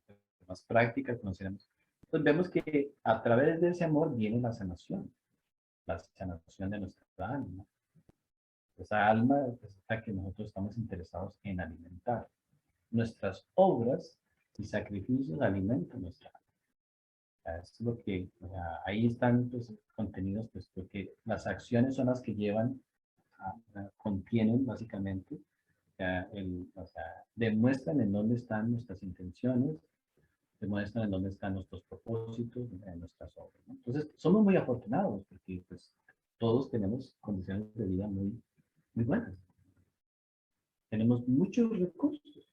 Entre más práctica, conoceremos. Entonces, vemos que a través de ese amor viene la sanación de nuestra alma. Esa alma es la que nosotros estamos interesados en alimentar. Nuestras obras y sacrificios alimentan nuestra alma. Es lo que, o sea, ahí están pues, contenidos, pues, porque las acciones son las que llevan, contienen básicamente, o sea, demuestran en dónde están nuestras intenciones, demuestran en dónde están nuestros propósitos, en nuestras obras, ¿no? Entonces, somos muy afortunados porque pues, todos tenemos condiciones de vida muy buenas. Tenemos muchos recursos,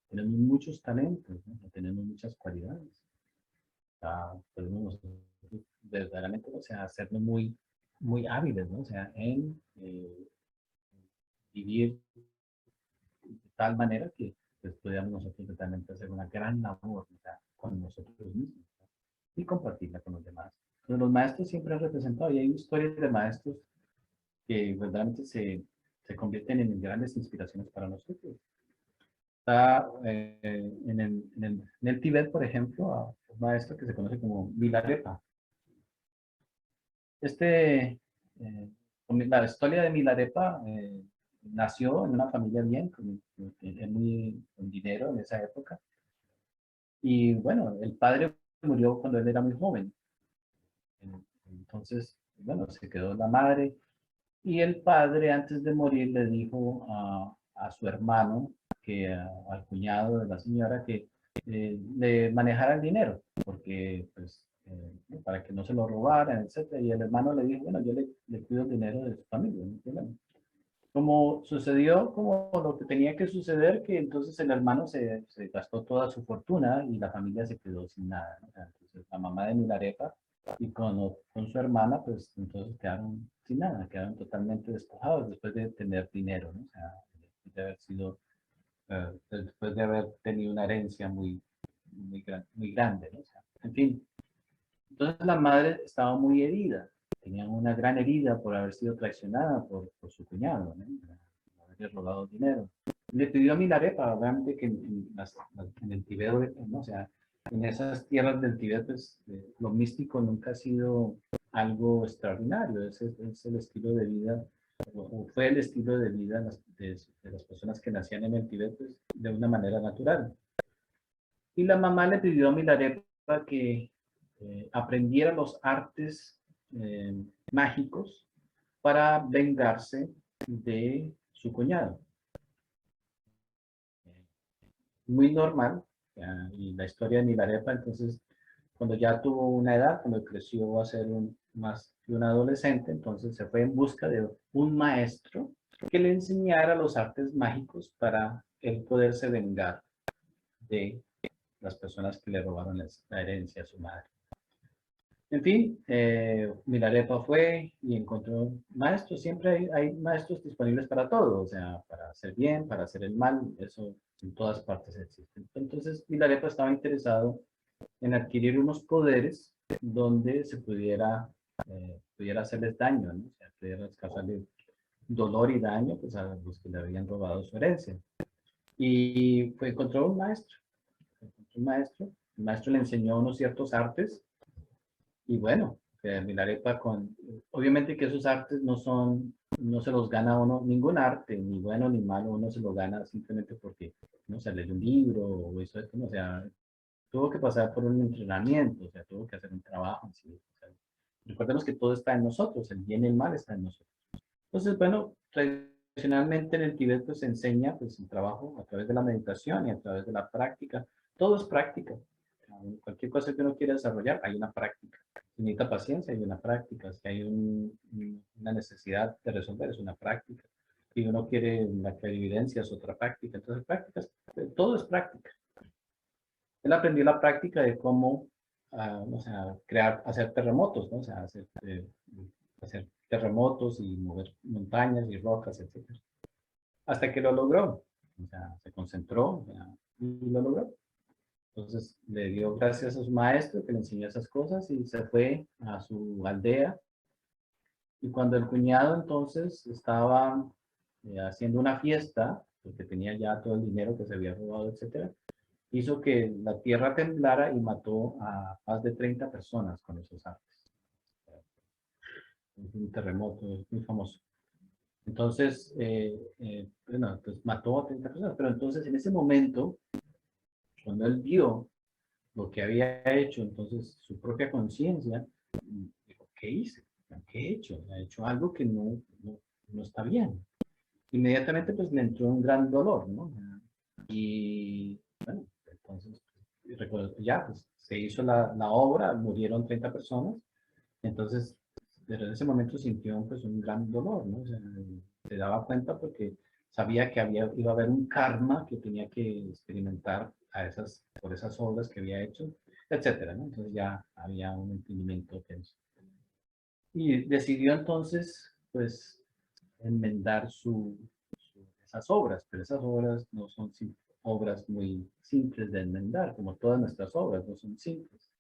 tenemos muchos talentos, ¿no? Tenemos muchas cualidades. Podemos nosotros verdaderamente, o sea, hacernos muy hábiles, ¿no? O sea, en vivir de tal manera que pues, podamos nosotros totalmente hacer una gran labor, o sea, con nosotros mismos, ¿no? Y compartirla con los demás. Pero los maestros siempre han representado, y hay historias de maestros que verdaderamente se convierten en grandes inspiraciones para nosotros. Está en el Tíbet, por ejemplo, a un maestro que se conoce como Milarepa. La historia de Milarepa nació en una familia bien, con dinero en esa época. Y bueno, el padre murió cuando él era muy joven. Entonces, bueno, se quedó la madre. Y el padre, antes de morir, le dijo a su hermano, al cuñado de la señora, que le manejara el dinero, porque, pues, para que no se lo robaran, etcétera. Y el hermano le dijo, bueno, yo le cuido el dinero de su familia, no hay problema. Como sucedió como lo que tenía que suceder, que entonces el hermano se gastó toda su fortuna y la familia se quedó sin nada, ¿no? O sea, entonces la mamá de Milarepa y con su hermana, pues entonces quedaron sin nada, quedaron totalmente despojados después de tener dinero, ¿no? O sea, después de haber tenido una herencia muy grande, ¿no? O sea, en fin, entonces la madre estaba muy herida, tenía una gran herida por haber sido traicionada por su cuñado, ¿no? Por haberle robado dinero. Le pidió a Milarepa, obviamente que en el Tibet, ¿no? O sea, en esas tierras del Tibet, pues, lo místico nunca ha sido algo extraordinario, es el estilo de vida, o fue el estilo de vida de las personas que nacían en el Tibet, pues, de una manera natural. Y la mamá le pidió a Milarepa que aprendiera los artes mágicos para vengarse de su cuñado. Muy normal, y la historia de Milarepa, entonces, cuando ya tuvo una edad, cuando creció a ser más que un adolescente, entonces se fue en busca de un maestro que le enseñara los artes mágicos para él poderse vengar de las personas que le robaron la herencia a su madre. En fin, Milarepa fue y encontró maestros. Siempre hay maestros disponibles para todo, o sea, para hacer bien, para hacer el mal, eso en todas partes existe. Entonces, Milarepa estaba interesado en adquirir unos poderes donde se pudiera hacerles daño, ¿no? O sea, pudiera causarle dolor y daño, pues, a los que le habían robado su herencia. Y encontró un maestro. Encontró un maestro. El maestro le enseñó unos ciertos artes. Y bueno, Milarepa obviamente que esos artes no se los gana uno, ningún arte, ni bueno ni malo, uno se lo gana simplemente porque no se lee un libro o eso, no, o sea, tuvo que pasar por un entrenamiento, o sea, tuvo que hacer un trabajo. ¿Sí? O sea, recordemos que todo está en nosotros, el bien y el mal está en nosotros. Entonces, bueno, tradicionalmente en el Tíbet pues, se enseña pues, el trabajo a través de la meditación y a través de la práctica. Todo es práctica. Cualquier cosa que uno quiera desarrollar, hay una práctica. Si necesita paciencia, hay una práctica. Si hay una necesidad de resolver, es una práctica. Si uno quiere la clarividencia, es otra práctica. Entonces, prácticas, todo es práctica. Él aprendió la práctica de cómo, o sea, hacer terremotos, ¿no? O sea, hacer terremotos y mover montañas y rocas, etc. Hasta que lo logró. O sea, se concentró, o sea, y lo logró. Entonces le dio gracias a su maestro que le enseñó esas cosas y se fue a su aldea. Y cuando el cuñado entonces estaba haciendo una fiesta, porque tenía ya todo el dinero que se había robado, etcétera, hizo que la tierra temblara y mató a más de 30 personas con esos artes. Es un terremoto, es muy famoso. Entonces, bueno, pues mató a 30 personas, pero entonces en ese momento, cuando él vio lo que había hecho, entonces su propia conciencia, dijo, ¿qué hice? ¿Qué he hecho? He hecho algo que no está bien. Inmediatamente pues le entró un gran dolor, ¿no? Y bueno, entonces recuerdo, ya pues, se hizo la obra, murieron 30 personas, entonces pero en ese momento sintió pues un gran dolor, ¿no? O sea, se daba cuenta porque sabía que iba a haber un karma que tenía que experimentar por esas obras que había hecho, etcétera, ¿no? Entonces ya había un entendimiento tenso. Y decidió entonces, pues, enmendar esas obras, pero esas obras no son obras muy simples de enmendar, como todas nuestras obras no son simples.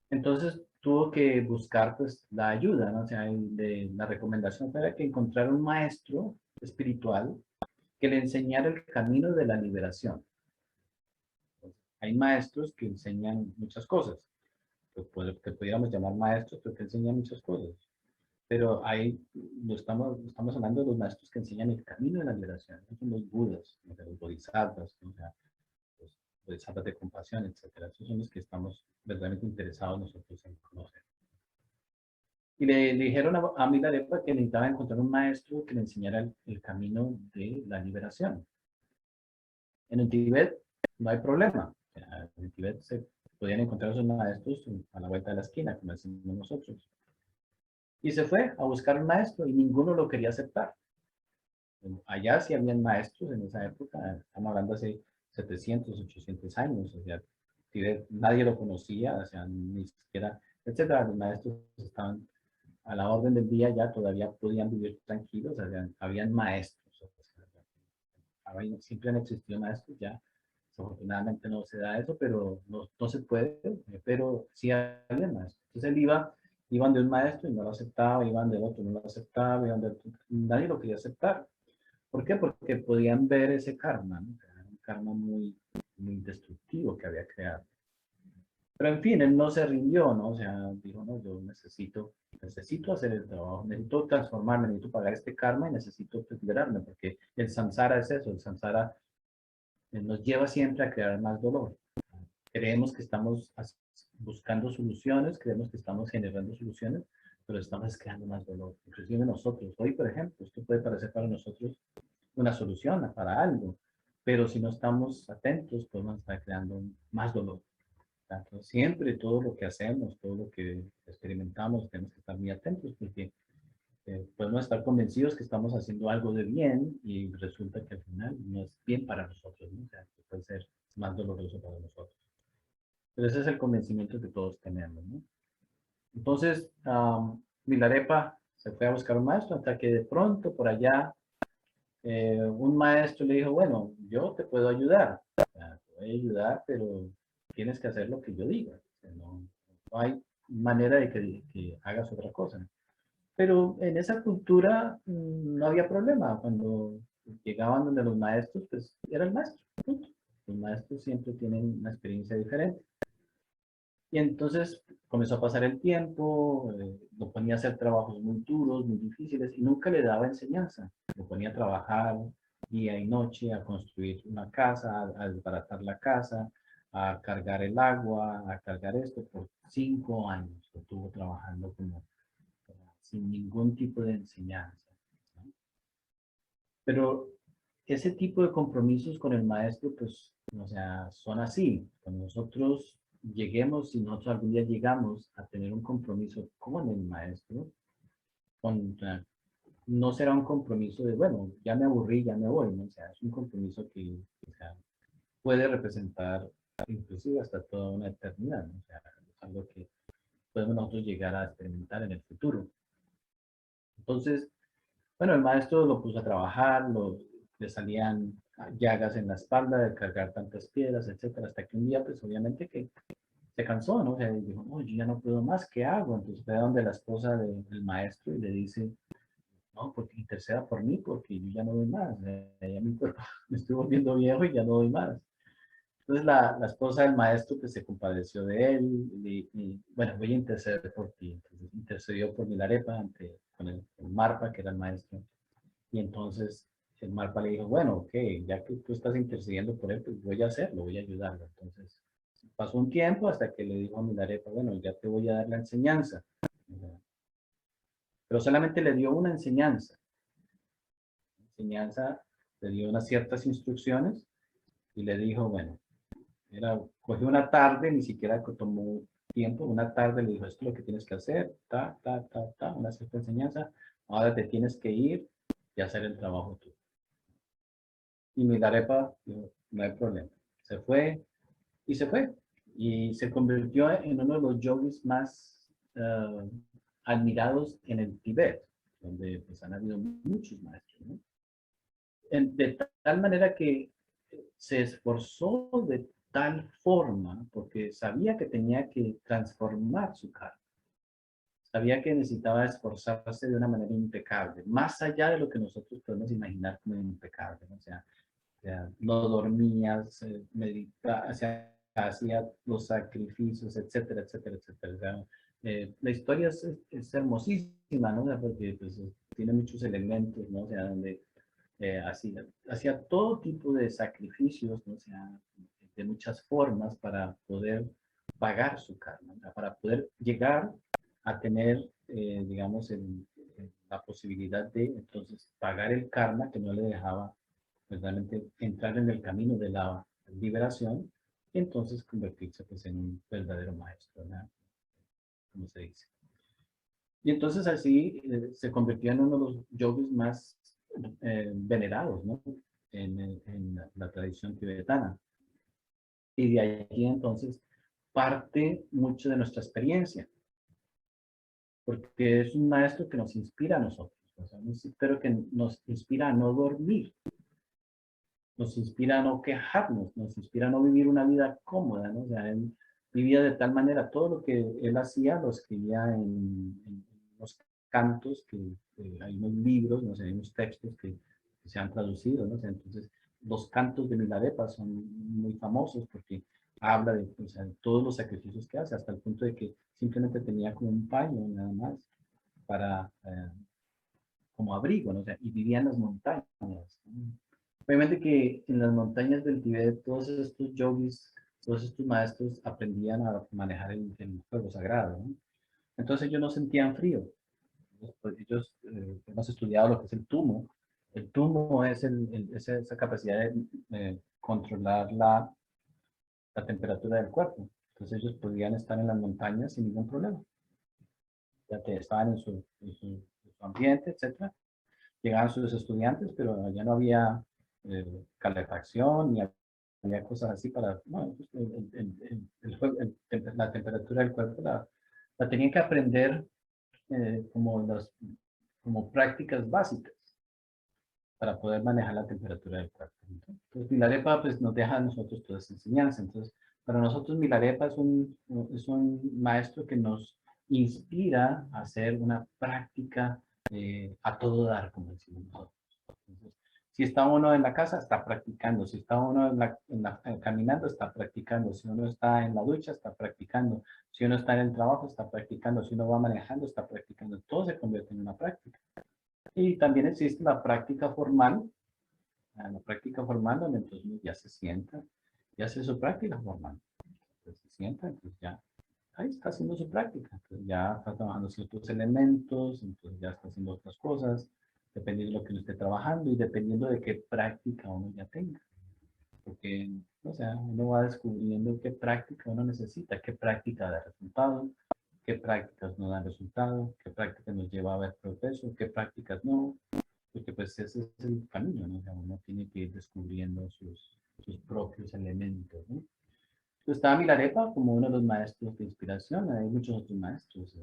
Entonces tuvo que buscar pues la ayuda, ¿no? O sea, la recomendación era que encontrara un maestro espiritual que le enseñara el camino de la liberación. Hay maestros que enseñan muchas cosas, que pudiéramos llamar maestros, pero que enseñan muchas cosas. Pero ahí estamos hablando de los maestros que enseñan el camino de la liberación. Esos son los budas, los bodhisattvas, ¿no? O sea, los bodhisattvas de compasión, etcétera. Esos son los que estamos verdaderamente interesados nosotros en conocer. Y le dijeron a Milarepa que necesitaba encontrar un maestro que le enseñara el camino de la liberación. En el Tíbet no hay problema. O sea, en el Tíbet se podían encontrar esos maestros a la vuelta de la esquina, como decimos nosotros. Y se fue a buscar un maestro y ninguno lo quería aceptar. Allá sí habían maestros en esa época, estamos hablando hace 700, 800 años, o sea, Tíbet, nadie lo conocía, o sea, ni siquiera, etcétera. Los maestros estaban a la orden del día, ya todavía podían vivir tranquilos, o sea, habían maestros, o sea, siempre han existido maestros, ya desafortunadamente no se da eso, pero no se puede, pero sí había maestros. Entonces él iban de un maestro y no lo aceptaba, iban del otro y no lo aceptaba, iban del otro, nadie lo quería aceptar. ¿Por qué? Porque podían ver ese karma, ¿no? Un karma muy, muy destructivo que había creado. Pero en fin, él no se rindió, ¿no? O sea, dijo, no, yo necesito hacer el trabajo, necesito transformarme, necesito pagar este karma y necesito pues, liberarme, porque el samsara es eso, el samsara nos lleva siempre a crear más dolor. Creemos que estamos buscando soluciones, creemos que estamos generando soluciones, pero estamos creando más dolor. Inclusive nosotros, hoy por ejemplo, esto puede parecer para nosotros una solución para algo, pero si no estamos atentos, podemos estar creando más dolor. Entonces, siempre todo lo que hacemos, todo lo que experimentamos, tenemos que estar muy atentos porque podemos estar convencidos que estamos haciendo algo de bien y resulta que al final no es bien para nosotros, ¿no? O sea, que puede ser más doloroso para nosotros. Pero ese es el convencimiento que todos tenemos, ¿no? Entonces, Milarepa se fue a buscar un maestro hasta que de pronto por allá un maestro le dijo, bueno, yo te puedo ayudar, o sea, te voy a ayudar, pero tienes que hacer lo que yo diga. O sea, no hay manera de que hagas otra cosa. Pero en esa cultura no había problema. Cuando llegaban donde los maestros, pues era el maestro. Punto. Los maestros siempre tienen una experiencia diferente. Y entonces comenzó a pasar el tiempo, lo ponía a hacer trabajos muy duros, muy difíciles, y nunca le daba enseñanza. Lo ponía a trabajar día y noche, a construir una casa, a desbaratar la casa, a cargar el agua, a cargar esto. Por 5 años estuvo trabajando como sin ningún tipo de enseñanza, ¿no? Pero ese tipo de compromisos con el maestro, pues, o sea, son así. Cuando nosotros lleguemos, si nosotros algún día llegamos a tener un compromiso con el maestro, o sea, no será un compromiso de, bueno, ya me aburrí, ya me voy, ¿no? O sea, es un compromiso que o sea, puede representar inclusive hasta toda una eternidad, ¿no? O sea, es algo que podemos nosotros llegar a experimentar en el futuro. Entonces, bueno, el maestro lo puso a trabajar, le salían llagas en la espalda de cargar tantas piedras, etcétera, hasta que un día, pues obviamente que se cansó, ¿no? O sea, dijo, no, yo ya no puedo más, ¿qué hago? Entonces fue a donde la esposa del maestro y le dice, no, porque interceda por mí, porque yo ya no doy más, ya mi cuerpo me estoy volviendo viejo y ya no doy más. Entonces la esposa del maestro pues se compadeció de él y, bueno, voy a interceder por ti. Entonces intercedió por Milarepa con el Marpa, que era el maestro. Y entonces el Marpa le dijo, bueno, ok, ya que tú estás intercediendo por él, pues voy a hacerlo, voy a ayudarlo. Entonces pasó un tiempo hasta que le dijo a Milarepa, bueno, ya te voy a dar la enseñanza. Pero solamente le dio una enseñanza. La enseñanza le dio unas ciertas instrucciones y le dijo, bueno, cogió una tarde, ni siquiera tomó tiempo, una tarde le dijo, esto es lo que tienes que hacer, una cierta enseñanza, ahora te tienes que ir y hacer el trabajo tú. Y Milarepa dijo, no hay problema. Se fue y se fue. Y se convirtió en uno de los yogis más admirados en el Tíbet, donde pues, han habido muchos maestros, ¿no? De tal manera que se esforzó de tal forma, porque sabía que tenía que transformar su karma. Sabía que necesitaba esforzarse de una manera impecable, más allá de lo que nosotros podemos imaginar como impecable, ¿no? O sea, no dormía, meditaba, o sea, hacía los sacrificios, etcétera, etcétera, etcétera. O sea, la historia es hermosísima, ¿no? O sea, porque pues, tiene muchos elementos, ¿no? O sea, donde hacía todo tipo de sacrificios, ¿no? O sea, de muchas formas para poder pagar su karma, ¿no? Para poder llegar a tener, digamos, la posibilidad de entonces pagar el karma que no le dejaba realmente entrar en el camino de la liberación y entonces convertirse pues, en un verdadero maestro, ¿no? Como se dice. Y entonces así se convirtió en uno de los yogis más venerados, ¿no? En la tradición tibetana. Y de allí entonces parte mucho de nuestra experiencia, porque es un maestro que nos inspira a nosotros, o sea, pero que nos inspira a no dormir, nos inspira a no quejarnos, nos inspira a no vivir una vida cómoda, ¿no? O sea, él vivía de tal manera, todo lo que él hacía lo escribía en los cantos, hay unos libros, no sé, hay unos textos que se han traducido, ¿no? O sea, entonces, los cantos de Milarepa son muy famosos porque habla de, o sea, de todos los sacrificios que hace, hasta el punto de que simplemente tenía como un paño nada más para, como abrigo, ¿no? O sea, y vivía en las montañas, ¿no? Obviamente que en las montañas del Tíbet todos estos yogis, todos estos maestros aprendían a manejar el fuego sagrado, ¿no? Entonces ellos no sentían frío. Ellos hemos estudiado lo que es el tumo. El tumo es esa capacidad de controlar la temperatura del cuerpo. Entonces ellos podían estar en las montañas sin ningún problema. Ya que estaban en su ambiente, etcétera. Llegaban sus estudiantes, pero ya no había calefacción ni había cosas así para, no, pues, la temperatura del cuerpo la tenían que aprender como prácticas básicas para poder manejar la temperatura del cuerpo. Entonces, Milarepa pues, nos deja a nosotros toda esa enseñanza. Entonces, para nosotros Milarepa es un maestro que nos inspira a hacer una práctica a todo dar, como decimos nosotros. Entonces, si está uno en la casa, está practicando. Si está uno caminando, está practicando. Si uno está en la ducha, está practicando. Si uno está en el trabajo, está practicando. Si uno va manejando, está practicando. Todo se convierte en una práctica. Y también existe la práctica formal. La práctica formal donde entonces ya se sienta y hace su práctica formal. Entonces se sienta, entonces ya ahí está haciendo su práctica. Entonces ya está trabajando ciertos elementos, entonces ya está haciendo otras cosas, dependiendo de lo que uno esté trabajando y dependiendo de qué práctica uno ya tenga. Porque, o sea, uno va descubriendo qué práctica uno necesita, qué práctica da resultado, qué prácticas no dan resultado, qué prácticas nos lleva a ver progreso, qué prácticas no, porque pues ese es el camino, ¿no? O sea, uno tiene que ir descubriendo sus propios elementos, ¿no? Pues estaba Milarepa como uno de los maestros de inspiración, hay muchos otros maestros.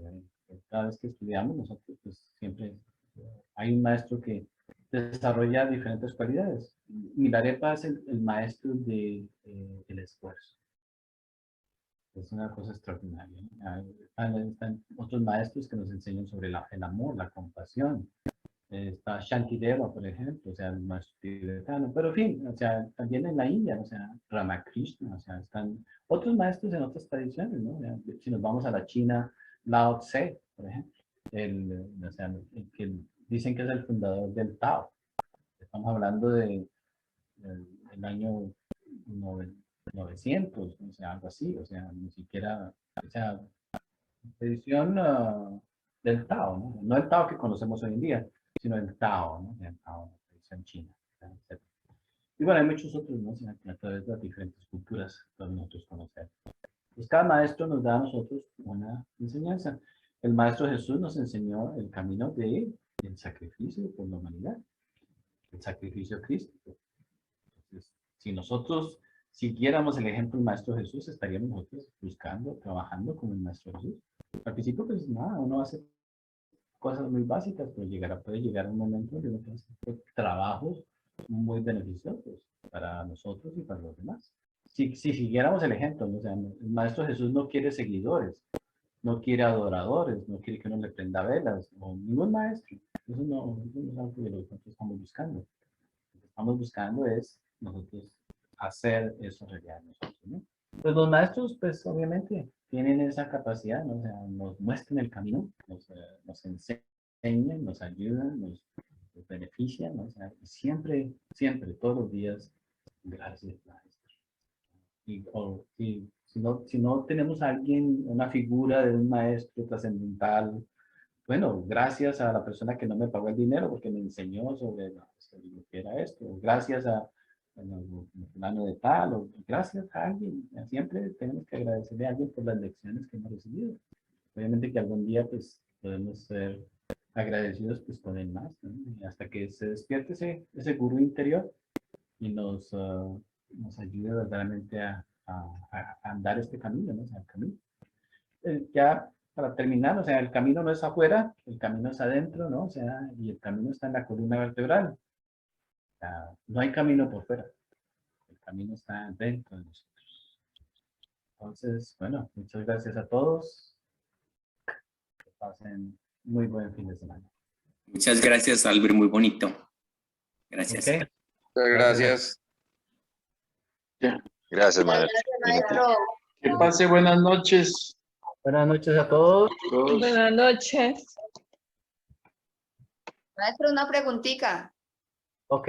Cada vez que estudiamos nosotros, pues siempre hay un maestro que desarrolla diferentes cualidades. Milarepa es el maestro el esfuerzo. Es una cosa extraordinaria, ¿no? Están otros maestros que nos enseñan sobre el amor, la compasión. Está Shantideva, por ejemplo, o sea, el maestro tibetano, pero en fin, o sea, también en la India, o sea, Ramakrishna, o sea, están otros maestros en otras tradiciones, ¿no? O sea, si nos vamos a la China, Lao Tse, por ejemplo, o sea, el que dicen que es el fundador del Tao. Estamos hablando del año 900, o sea, algo así, o sea, ni siquiera, o sea, edición del Tao, ¿no? No el Tao que conocemos hoy en día, sino el Tao, ¿no? El Tao, la tradición china, etc. Y bueno, hay muchos otros, ¿no? A través de las diferentes culturas que nosotros conocemos. Pues cada maestro nos da a nosotros una enseñanza. El maestro Jesús nos enseñó el camino del sacrificio por la humanidad, el sacrificio crístico. Entonces, si nosotros siguiéramos el ejemplo del maestro Jesús, estaríamos nosotros buscando, trabajando como el maestro Jesús. Al principio, pues nada, uno hace cosas muy básicas, pero puede llegar un momento donde uno puede hacer trabajos muy beneficiosos para nosotros y para los demás. si siguiéramos el ejemplo, ¿no? O sea, el Maestro Jesús no quiere seguidores, no quiere adoradores, no quiere que uno le prenda velas, o ningún maestro. Eso no es algo que nosotros estamos buscando. Lo que estamos buscando es nosotros hacer eso realidad nosotros, ¿no? Pues los maestros, pues obviamente, tienen esa capacidad, ¿no? O sea, nos muestran el camino, nos enseñan, nos ayudan, nos benefician, ¿no? O sea, siempre, siempre, todos los días, gracias, maestro. Si no tenemos a alguien, una figura de un maestro trascendental, bueno, gracias a la persona que no me pagó el dinero porque me enseñó sobre lo que era esto, o gracias a plano de tal, o gracias a alguien. Siempre tenemos que agradecerle a alguien por las lecciones que hemos recibido. Obviamente que algún día pues podemos ser agradecidos pues con el más, ¿no? Y hasta que se despierte ese gurú interior y nos ayude verdaderamente a andar este camino, ¿no? O sea, el camino. Ya para terminar, o sea, el camino no es afuera, el camino es adentro, ¿no? O sea, y el camino está en la columna vertebral. O sea, no hay camino por fuera, el camino está dentro de nosotros. Entonces, bueno, muchas gracias a todos. Que pasen muy buen fin de semana. Muchas gracias, Albert, muy bonito. Gracias. Ok. Gracias. Gracias, Muchas Manuel. gracias, maestro. Que pase buenas noches. Buenas noches a todos. Todos. Buenas noches. Maestro, una preguntita. Ok.